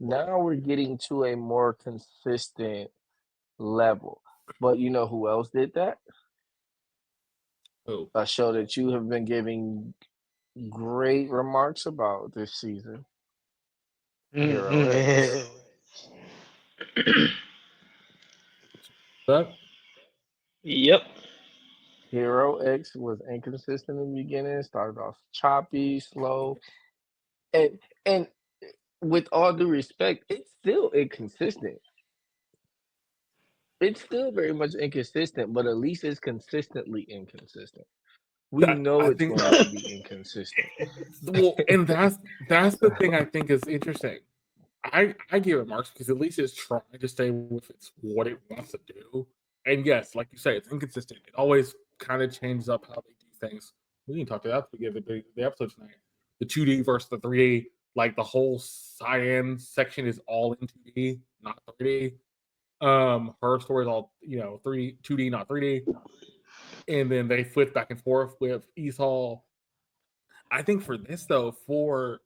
Speaker 3: Now we're getting to a more consistent level. But you know who else did that?
Speaker 1: Oh,
Speaker 3: A show that you have been giving great remarks about this season, Hero X.
Speaker 2: Mm-hmm.
Speaker 1: that
Speaker 2: Yep.
Speaker 3: Hero X was inconsistent in the beginning, started off choppy, slow, and and with all due respect, it's still inconsistent. It's still very much inconsistent, but at least it's consistently inconsistent. We
Speaker 1: that
Speaker 3: know
Speaker 1: I
Speaker 3: it's
Speaker 1: think.
Speaker 3: going to be inconsistent.
Speaker 1: Well, and that's the thing I think is interesting. I give it marks because at least it's trying to stay with what it wants to do. And yes, like you say, it's inconsistent. It always kind of changes up how they do things. We can talk to that at the beginning of the episode tonight. The 2D versus the 3D, like the whole science section is all in 2D, not 3D. Her story is all 3D, 2D, not 3D. And then they flip back and forth with Esau. I think for this though, for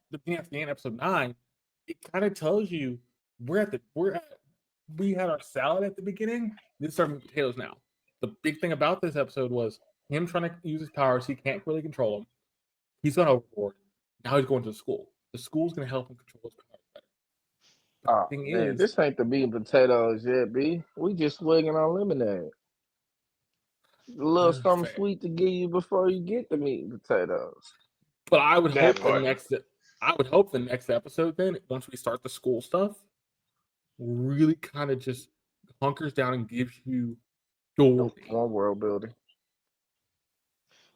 Speaker 1: the beginning of the end, episode 9, it kind of tells you we had our salad at the beginning. This is our meat and potatoes now. The big thing about this episode was him trying to use his powers. He can't really control them. He's gone overboard. Now he's going to the school. The school's going to help him control his powers better.
Speaker 3: Oh
Speaker 1: thing
Speaker 3: man,
Speaker 1: is,
Speaker 3: this ain't the meat and potatoes yet, B. We just swigging on lemonade. A little something
Speaker 1: fair.
Speaker 3: sweet to give you before you get the meat and potatoes.
Speaker 1: But I would
Speaker 3: That
Speaker 1: hope the
Speaker 3: part.
Speaker 1: next episode, then once we start the school stuff, really kind of just hunkers down and gives you story.
Speaker 3: More world building.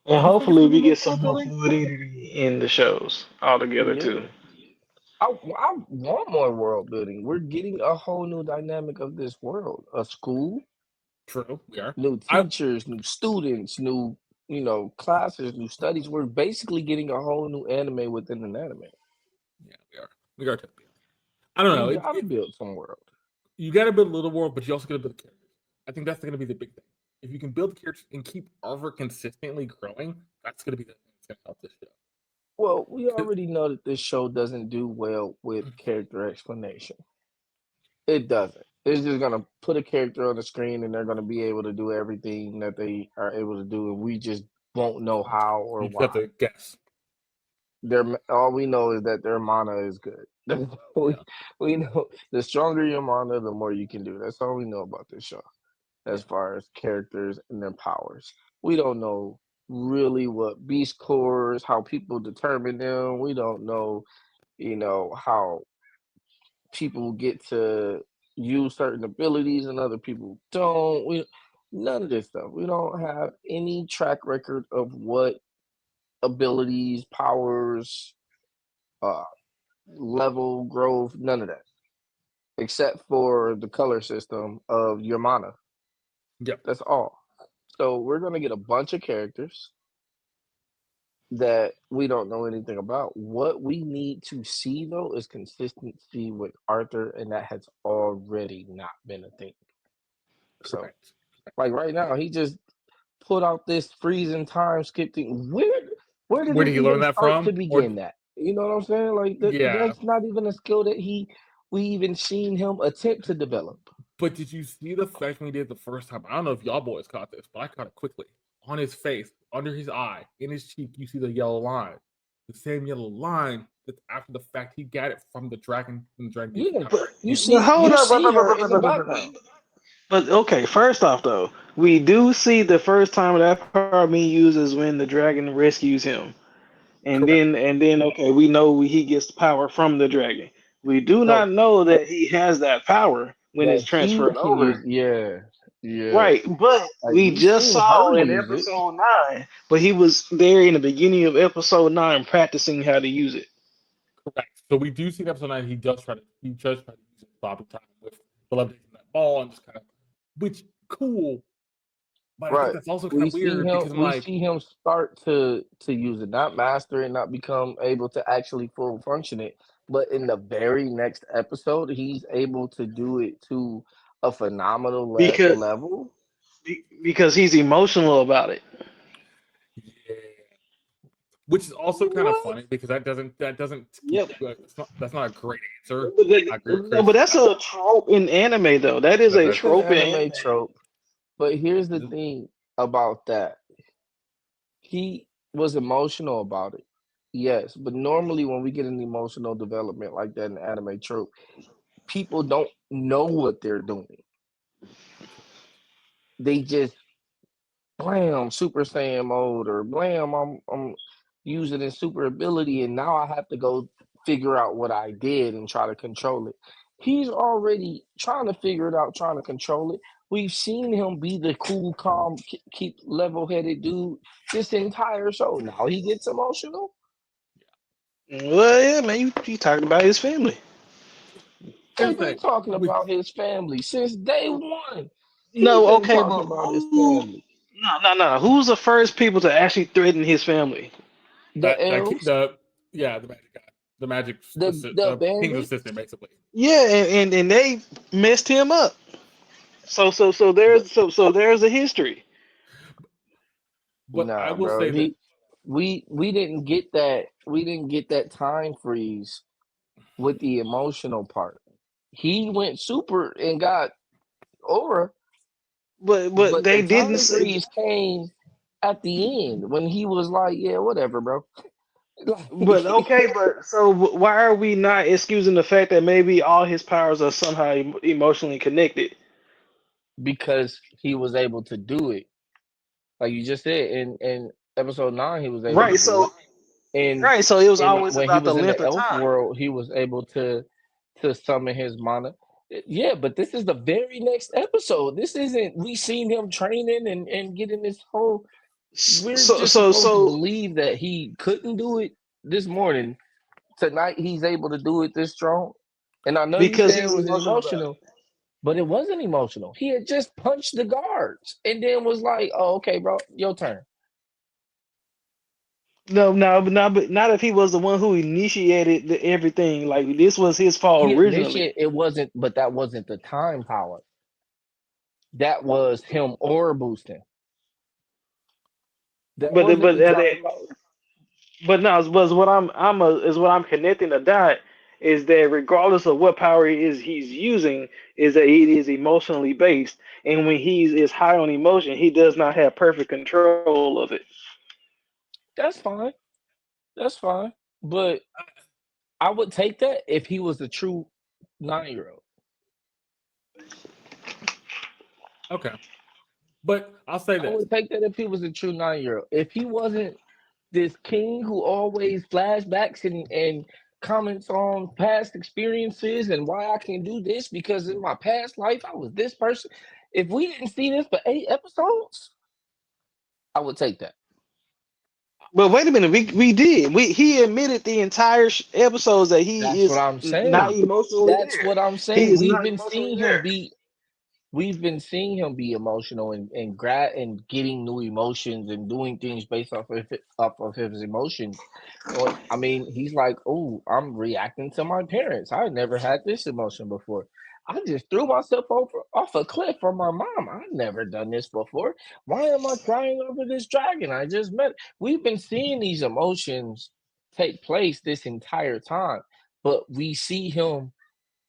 Speaker 2: And
Speaker 1: You think it's
Speaker 2: hopefully
Speaker 1: gonna be
Speaker 2: we
Speaker 1: more
Speaker 2: get some
Speaker 1: world
Speaker 2: more
Speaker 1: building?
Speaker 2: fluidity in the shows altogether
Speaker 3: Yeah.
Speaker 2: too.
Speaker 3: I want more world building. We're getting a whole new dynamic of this world. A school,
Speaker 1: True, we are.
Speaker 3: new
Speaker 1: I
Speaker 3: teachers, new students, new classes, new studies. We're basically getting a whole new anime within an anime.
Speaker 1: Yeah, we are. We are. I don't
Speaker 3: We
Speaker 1: know.
Speaker 3: gotta build some world.
Speaker 1: You got to build a little world, but you also got to build characters. I think that's going to be the big thing. If you can build characters and keep Arthur consistently growing, that's going to be the thing that's going to help this show.
Speaker 3: Well, we already know that this show doesn't do well with character explanation. It doesn't. It's just gonna put a character on the screen and they're gonna be able to do everything that they are able to do, and we just won't know how or
Speaker 1: You just have
Speaker 3: why.
Speaker 1: to guess.
Speaker 3: All we know is that their mana is good. we,
Speaker 1: Yeah.
Speaker 3: we know the stronger your mana, the more you can do. That's all we know about this show as far as characters and their powers. We don't know really what beast cores, how people determine them. We don't know, how people get to use certain abilities and other people don't. None of this stuff. We don't have any track record of what abilities, powers, uh, level growth, none of that, except for the color system of your mana.
Speaker 1: Yep.
Speaker 3: That's all. So we're gonna get a bunch of characters that we don't know anything about. What we need to see though is consistency with Arthur, and that has already not been a thing. So,
Speaker 1: Correct.
Speaker 3: like right now, he just put out this freezing time skip thing. Where did
Speaker 1: Where did
Speaker 3: it
Speaker 1: you learn
Speaker 3: even
Speaker 1: that
Speaker 3: start to
Speaker 1: from? Or
Speaker 3: begin that? You know what I'm saying? Like
Speaker 1: yeah.
Speaker 3: that's not even a skill that we even seen him attempt to develop.
Speaker 1: But did you see the fact when he did it the first time? I don't know if y'all boys caught this, but I caught it quickly. On his face, under his eye, in his cheek, you see the yellow line. The same yellow line that after the fact he got it from the dragon, when the dragon gets
Speaker 3: Yeah,
Speaker 1: power.
Speaker 3: you
Speaker 2: But
Speaker 3: see
Speaker 2: hold
Speaker 3: you
Speaker 2: up,
Speaker 3: see her in the background.
Speaker 2: but okay. First off, though, we do see the first time that power being used is when the dragon rescues him,
Speaker 1: Correct.
Speaker 2: and then okay, we know he gets the power from the dragon. We do
Speaker 3: No,
Speaker 2: not know that he has that power when it's
Speaker 3: that he
Speaker 2: transferred
Speaker 3: can use.
Speaker 2: over.
Speaker 3: Yeah, yeah.
Speaker 2: Right, but
Speaker 3: Like
Speaker 2: we
Speaker 3: we
Speaker 2: just
Speaker 3: seen her
Speaker 2: saw in
Speaker 3: use it.
Speaker 2: episode 9, but he was there in the beginning of episode 9 practicing how to use it.
Speaker 1: Correct. So we do see in episode 9 he does try to use it sloppy time with the levitation of that ball and just kind of, which cool. But I think
Speaker 3: Right.
Speaker 1: that's also kind of weird because I'm
Speaker 3: We
Speaker 1: like,
Speaker 3: see him start to use it, not master it, not become able to actually full function it. But in the very next episode, he's able to do it to a phenomenal
Speaker 2: Because
Speaker 3: level.
Speaker 2: because he's emotional about it.
Speaker 1: yeah. Which is also kind of
Speaker 3: What?
Speaker 1: funny because that doesn't
Speaker 2: Yep.
Speaker 1: that's not a great answer.
Speaker 2: But,
Speaker 1: I agree with
Speaker 2: no, but
Speaker 1: Chris.
Speaker 2: that's a trope in anime, though. That is a
Speaker 3: It's an
Speaker 2: trope in
Speaker 3: anime
Speaker 2: anime.
Speaker 3: trope. But here's the thing about that. He was emotional about it. Yes, but normally when we get an emotional development like that in anime trope, people don't know what they're doing. They just blam Super Saiyan mode or blam I'm using this super ability and now I have to go figure out what I did and try to control it. He's already trying to figure it out, trying to control it. We've seen him be the cool, calm, keep level-headed dude this entire show. Now he gets emotional.
Speaker 2: Well, yeah, man, you talking about his family.
Speaker 1: Here's
Speaker 3: They've
Speaker 1: the
Speaker 3: been
Speaker 1: thing.
Speaker 3: talking
Speaker 1: With
Speaker 3: about his family since day one. He's
Speaker 2: No,
Speaker 3: been
Speaker 2: okay,
Speaker 3: talking
Speaker 2: but
Speaker 3: about his
Speaker 2: who?
Speaker 3: family.
Speaker 2: No. Who's the first people to actually threaten his family?
Speaker 3: The
Speaker 1: that
Speaker 3: elves,
Speaker 1: the yeah, the magic guy. The magic
Speaker 3: the
Speaker 1: the king's
Speaker 3: bandits.
Speaker 1: assistant basically.
Speaker 2: Yeah, and they messed him up. So there's a history.
Speaker 1: But I
Speaker 3: Nah,
Speaker 1: will
Speaker 3: bro.
Speaker 1: say that
Speaker 3: We didn't get that. We didn't get that time freeze with the emotional part. He went super and got aura,
Speaker 2: But
Speaker 3: but the
Speaker 2: they didn't
Speaker 3: time
Speaker 2: say.
Speaker 3: freeze came at the end when he was like, "Yeah, whatever, bro."
Speaker 2: But okay, but so why are we not excusing the fact that maybe all his powers are somehow emotionally connected?
Speaker 3: Because he was able to do it. Like you just said, in episode 9, he was able to
Speaker 2: Right.
Speaker 3: do it.
Speaker 2: So
Speaker 3: And
Speaker 2: right. So it was
Speaker 3: and
Speaker 2: always
Speaker 3: when he
Speaker 2: about the
Speaker 3: was in
Speaker 2: length
Speaker 3: the
Speaker 2: of
Speaker 3: elf
Speaker 2: time.
Speaker 3: world, he was able to summon his mana. Yeah, but this is the very next episode. This isn't we seen him training and getting this whole we're
Speaker 2: So
Speaker 3: just
Speaker 2: so
Speaker 3: supposed to
Speaker 2: so
Speaker 3: believe that he couldn't do it this morning. Tonight he's able to do it this strong. And I know you
Speaker 2: because
Speaker 3: said it
Speaker 2: he's
Speaker 3: was
Speaker 2: emotional about it.
Speaker 3: emotional, but it wasn't emotional. He had just punched the guards and then was like, "Oh, okay, bro, your turn."
Speaker 2: No, but not if he was the one who initiated everything. Like this was his fault
Speaker 3: He
Speaker 2: originally.
Speaker 3: initiated it wasn't, but that wasn't the time power. That was him aura boosting. That
Speaker 2: But
Speaker 3: wasn't the
Speaker 2: but
Speaker 3: time power.
Speaker 2: but no, was what is what I'm connecting the dot is that regardless of what power he's using, is that it is emotionally based, and when he's is high on emotion, he does not have perfect control of it.
Speaker 3: That's fine. That's fine. But I would take that if he was a true 9-year-old.
Speaker 1: Okay, but I'll say
Speaker 3: I
Speaker 1: this.
Speaker 3: would take that if he was a true 9-year-old. If he wasn't this king who always flashbacks and comments on past experiences and why I can do this because in my past life I was this person. If we didn't see this for 8 episodes, I would take that.
Speaker 2: But wait a minute, we did. He admitted the entire episodes that he
Speaker 3: That's what
Speaker 2: is
Speaker 3: I'm
Speaker 2: not
Speaker 3: saying.
Speaker 2: emotionally
Speaker 3: That's
Speaker 2: there.
Speaker 3: what I'm
Speaker 2: He
Speaker 3: saying.
Speaker 2: is not emotionally there.
Speaker 3: We've been seeing him be emotional and getting new emotions and doing things based off of his emotions. I mean, he's like, "Oh, I'm reacting to my parents. I never had this emotion before. I just threw myself off a cliff from my mom. I've never done this before. Why am I crying over this dragon I just met?" We've been seeing these emotions take place this entire time, but we see him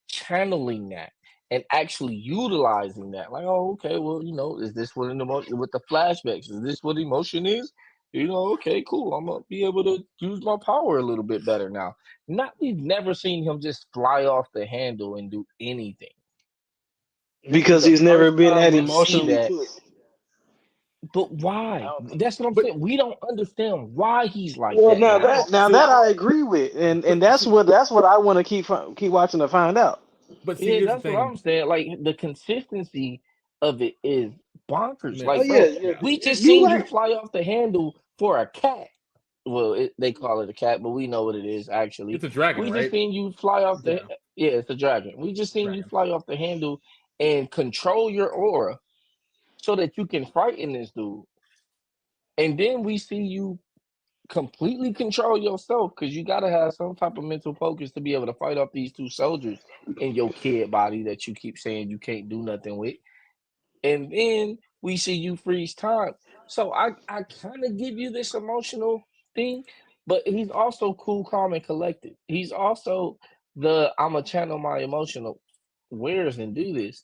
Speaker 3: channeling that and actually utilizing that. Like, oh, okay, well, is this what an emotion with the flashbacks? Is this what emotion is? Okay, cool. I'm gonna be able to use my power a little bit better now. Not we've never seen him just fly off the handle and do anything. This is
Speaker 2: Because
Speaker 3: the
Speaker 2: he's never
Speaker 3: first
Speaker 2: been
Speaker 3: time
Speaker 2: that
Speaker 3: we see
Speaker 2: emotionally
Speaker 3: that.
Speaker 2: put.
Speaker 3: But
Speaker 2: I
Speaker 3: why?
Speaker 2: don't think.
Speaker 3: That's what I'm
Speaker 1: But
Speaker 3: saying. We don't understand why he's like
Speaker 2: Well,
Speaker 3: that now.
Speaker 2: now
Speaker 1: see,
Speaker 2: that I agree with, and
Speaker 1: but see,
Speaker 2: that's what I want to keep watching to find out.
Speaker 1: but see,
Speaker 3: Yeah,
Speaker 1: here's the
Speaker 3: that's what
Speaker 1: thing,
Speaker 3: I'm saying. Like the consistency of it is bonkers.
Speaker 2: Oh
Speaker 3: Like,
Speaker 1: Miss.
Speaker 2: yeah,
Speaker 3: bro,
Speaker 2: yeah,
Speaker 1: Yeah,
Speaker 3: we just
Speaker 2: you
Speaker 3: seen you
Speaker 2: right.
Speaker 3: fly off the handle for a cat. Well, they call it a cat, but we know what it is actually.
Speaker 1: it's a dragon,
Speaker 3: We just
Speaker 1: right?
Speaker 3: seen you fly off the
Speaker 1: Yeah,
Speaker 3: yeah, it's a dragon. We just seen you
Speaker 1: dragon.
Speaker 3: fly off the handle and control your aura so that you can frighten this dude. And then we see you completely control yourself because you got to have some type of mental focus to be able to fight off these two soldiers in your kid body that you keep saying you can't do nothing with. And then we see you freeze time. So I kind of give you this emotional thing, but he's also cool, calm, and collected. He's also the I'm a channel my emotional wares and do this.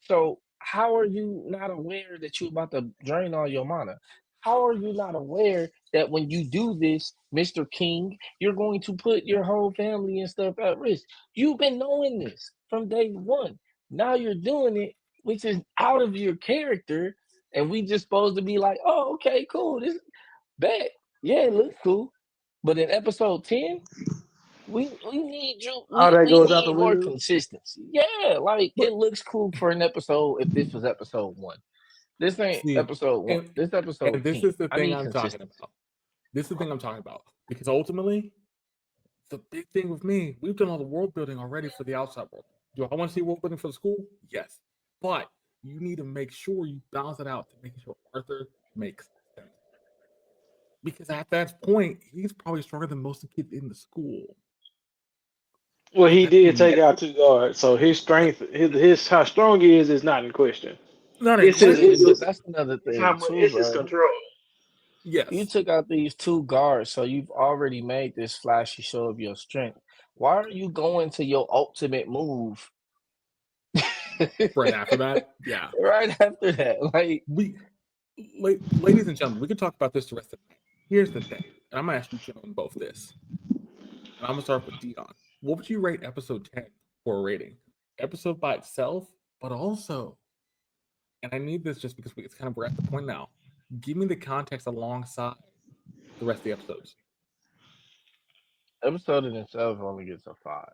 Speaker 3: So how are you not aware that you're about to drain all your mana? How are you not aware that when you do this, Mr. King, you're going to put your whole family and stuff at risk? You've been knowing this from day one. Now you're doing it, which is out of your character, and we just supposed to be like, oh, okay, cool, this bet, yeah, it looks cool. But in episode 10, we need you,
Speaker 2: All that
Speaker 3: we
Speaker 2: goes out the
Speaker 3: need more
Speaker 2: window.
Speaker 3: consistency. Yeah, like
Speaker 1: But
Speaker 3: it looks cool for an episode if this was episode 1. This ain't
Speaker 1: see,
Speaker 3: episode 1.
Speaker 1: and
Speaker 3: This episode
Speaker 1: and this
Speaker 3: 10.
Speaker 1: is the
Speaker 3: I
Speaker 1: thing
Speaker 3: need
Speaker 1: I'm talking
Speaker 3: consistency.
Speaker 1: about. This is the thing I'm talking about because ultimately, the big thing with me, we've done all the world building already for the outside world. Do I want to see world building for the school? Yes, but you need to make sure you balance it out to make sure Arthur makes sense. Because at that point, he's probably stronger than most of the kids in the school.
Speaker 2: Well,
Speaker 1: And
Speaker 2: he
Speaker 1: that's
Speaker 2: did
Speaker 1: gonna be
Speaker 2: take out two guards, so his strength, his how strong he is not in question.
Speaker 1: not in
Speaker 2: It's his,
Speaker 3: Yeah,
Speaker 1: question,
Speaker 3: but
Speaker 2: it's,
Speaker 3: that's another
Speaker 2: it's how
Speaker 3: thing
Speaker 2: much,
Speaker 3: too,
Speaker 2: it's his
Speaker 3: bro.
Speaker 2: control.
Speaker 3: You
Speaker 1: yes,
Speaker 3: took out these two guards, so you've already made this flashy show of your strength. Why are you going to your ultimate move
Speaker 1: right after that, yeah.
Speaker 3: right after that? Like,
Speaker 1: We ladies and gentlemen, we could talk about this the rest of the night. Here's the thing. And I'm gonna ask you gentlemen both this. And I'm gonna start with Deon. What would you rate episode 10 for a rating? Episode by itself, but also, and I need this just because it's kind of we're at the point now. Give me the context alongside the rest of the episodes.
Speaker 3: Episode in itself only gets a 5.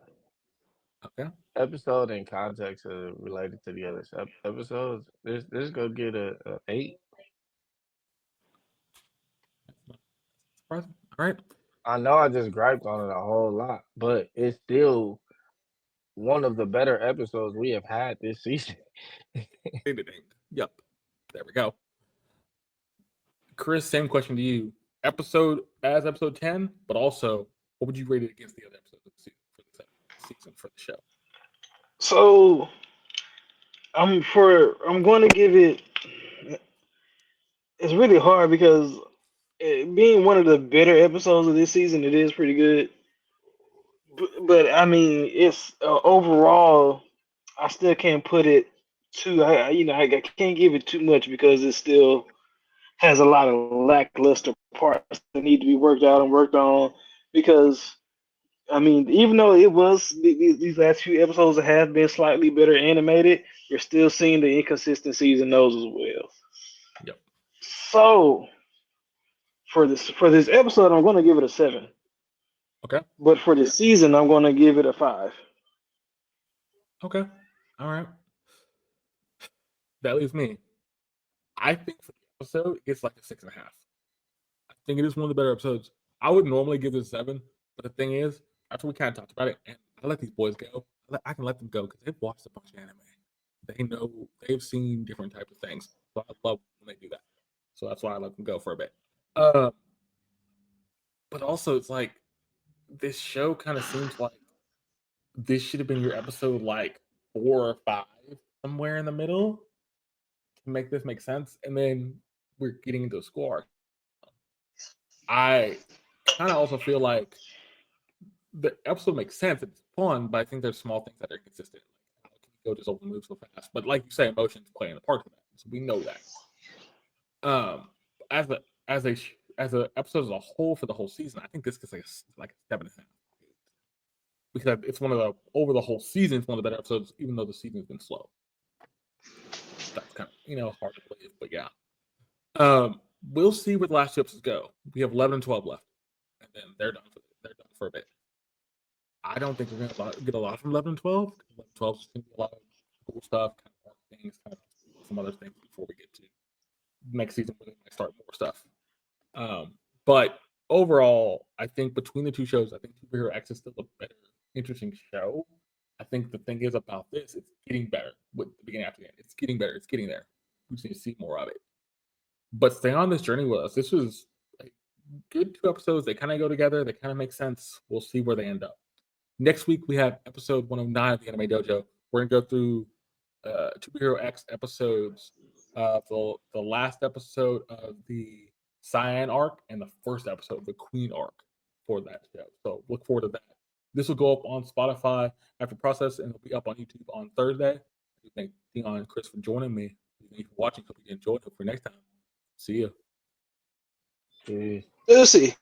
Speaker 1: Okay.
Speaker 3: Episode and context are related to the other episodes. This go get a 8.
Speaker 1: Surprising. All right.
Speaker 3: I know I just griped on it a whole lot, but it's still one of the better episodes we have had this season.
Speaker 1: Ding, ding, ding. Yep. There we go. Chris, same question to you. Episode 10, but also what would you rate it against the other episodes of the season for the show?
Speaker 2: So I'm going to give it. It's really hard because being one of the better episodes of this season, it is pretty good. But I mean, it's overall, I still can't put it too. I can't give it too much because it still has a lot of lackluster parts that need to be worked out and worked on. Because I mean, even though it was these last few episodes have been slightly better animated, you're still seeing the inconsistencies in those as well.
Speaker 1: Yep.
Speaker 2: So for this episode, I'm going to give it a 7.
Speaker 1: Okay.
Speaker 2: But for the season, I'm going to give it a 5.
Speaker 1: Okay. All right. That leaves me. I think for the episode, it's like a 6.5. I think it is one of the better episodes. I would normally give it a 7, but the thing is, after we kind of talked about it, and I let these boys go, I can let them go because they've watched a bunch of anime. They know, they've seen different types of things. So I love when they do that. So that's why I let them go for a bit. But also, it's like this show kind of seems like this should have been your episode like 4 or 5, somewhere in the middle, to make this make sense. And then we're getting into a score. I kind of also feel like the episode makes sense. It's fun, but I think there's small things that are consistent. Like, how can you go just over move so fast? But like you say, emotions play in a part of that, so we know that. As a episode as a whole for the whole season, I think this gets like a 7.5, because it's one of the over the whole season. It's one of the better episodes, even though the season's been slow. That's kind of hard to believe, but yeah. We'll see where the last 2 episodes go. We have 11 and 12 left, and then they're done for a bit. I don't think we're going to get a lot from 11 and 12. 11 and 12 is going to be a lot of cool stuff, kind of more things, kind of some other things before we get to next season when we might start more stuff. But overall, I think between the 2 shows, I think Superhero X is still a better, interesting show. I think the thing is about this, it's getting better with the beginning after the end. It's getting better. It's getting there. We just need to see more of it. But stay on this journey with us. This was a good 2 episodes. They kind of go together. They kind of make sense. We'll see where they end up. Next week, we have episode 109 of the Anime Dojo. We're going to go through Superhero X episodes, the last episode of the Cyan arc and the first episode of the Queen arc for that show. So look forward to that. This will go up on Spotify after process, and it'll be up on YouTube on Thursday. I thank Deon and Chris for joining me. Thank you for watching. Hope you enjoyed. Hope for next time. See you.
Speaker 3: Jeez.
Speaker 2: Let's see.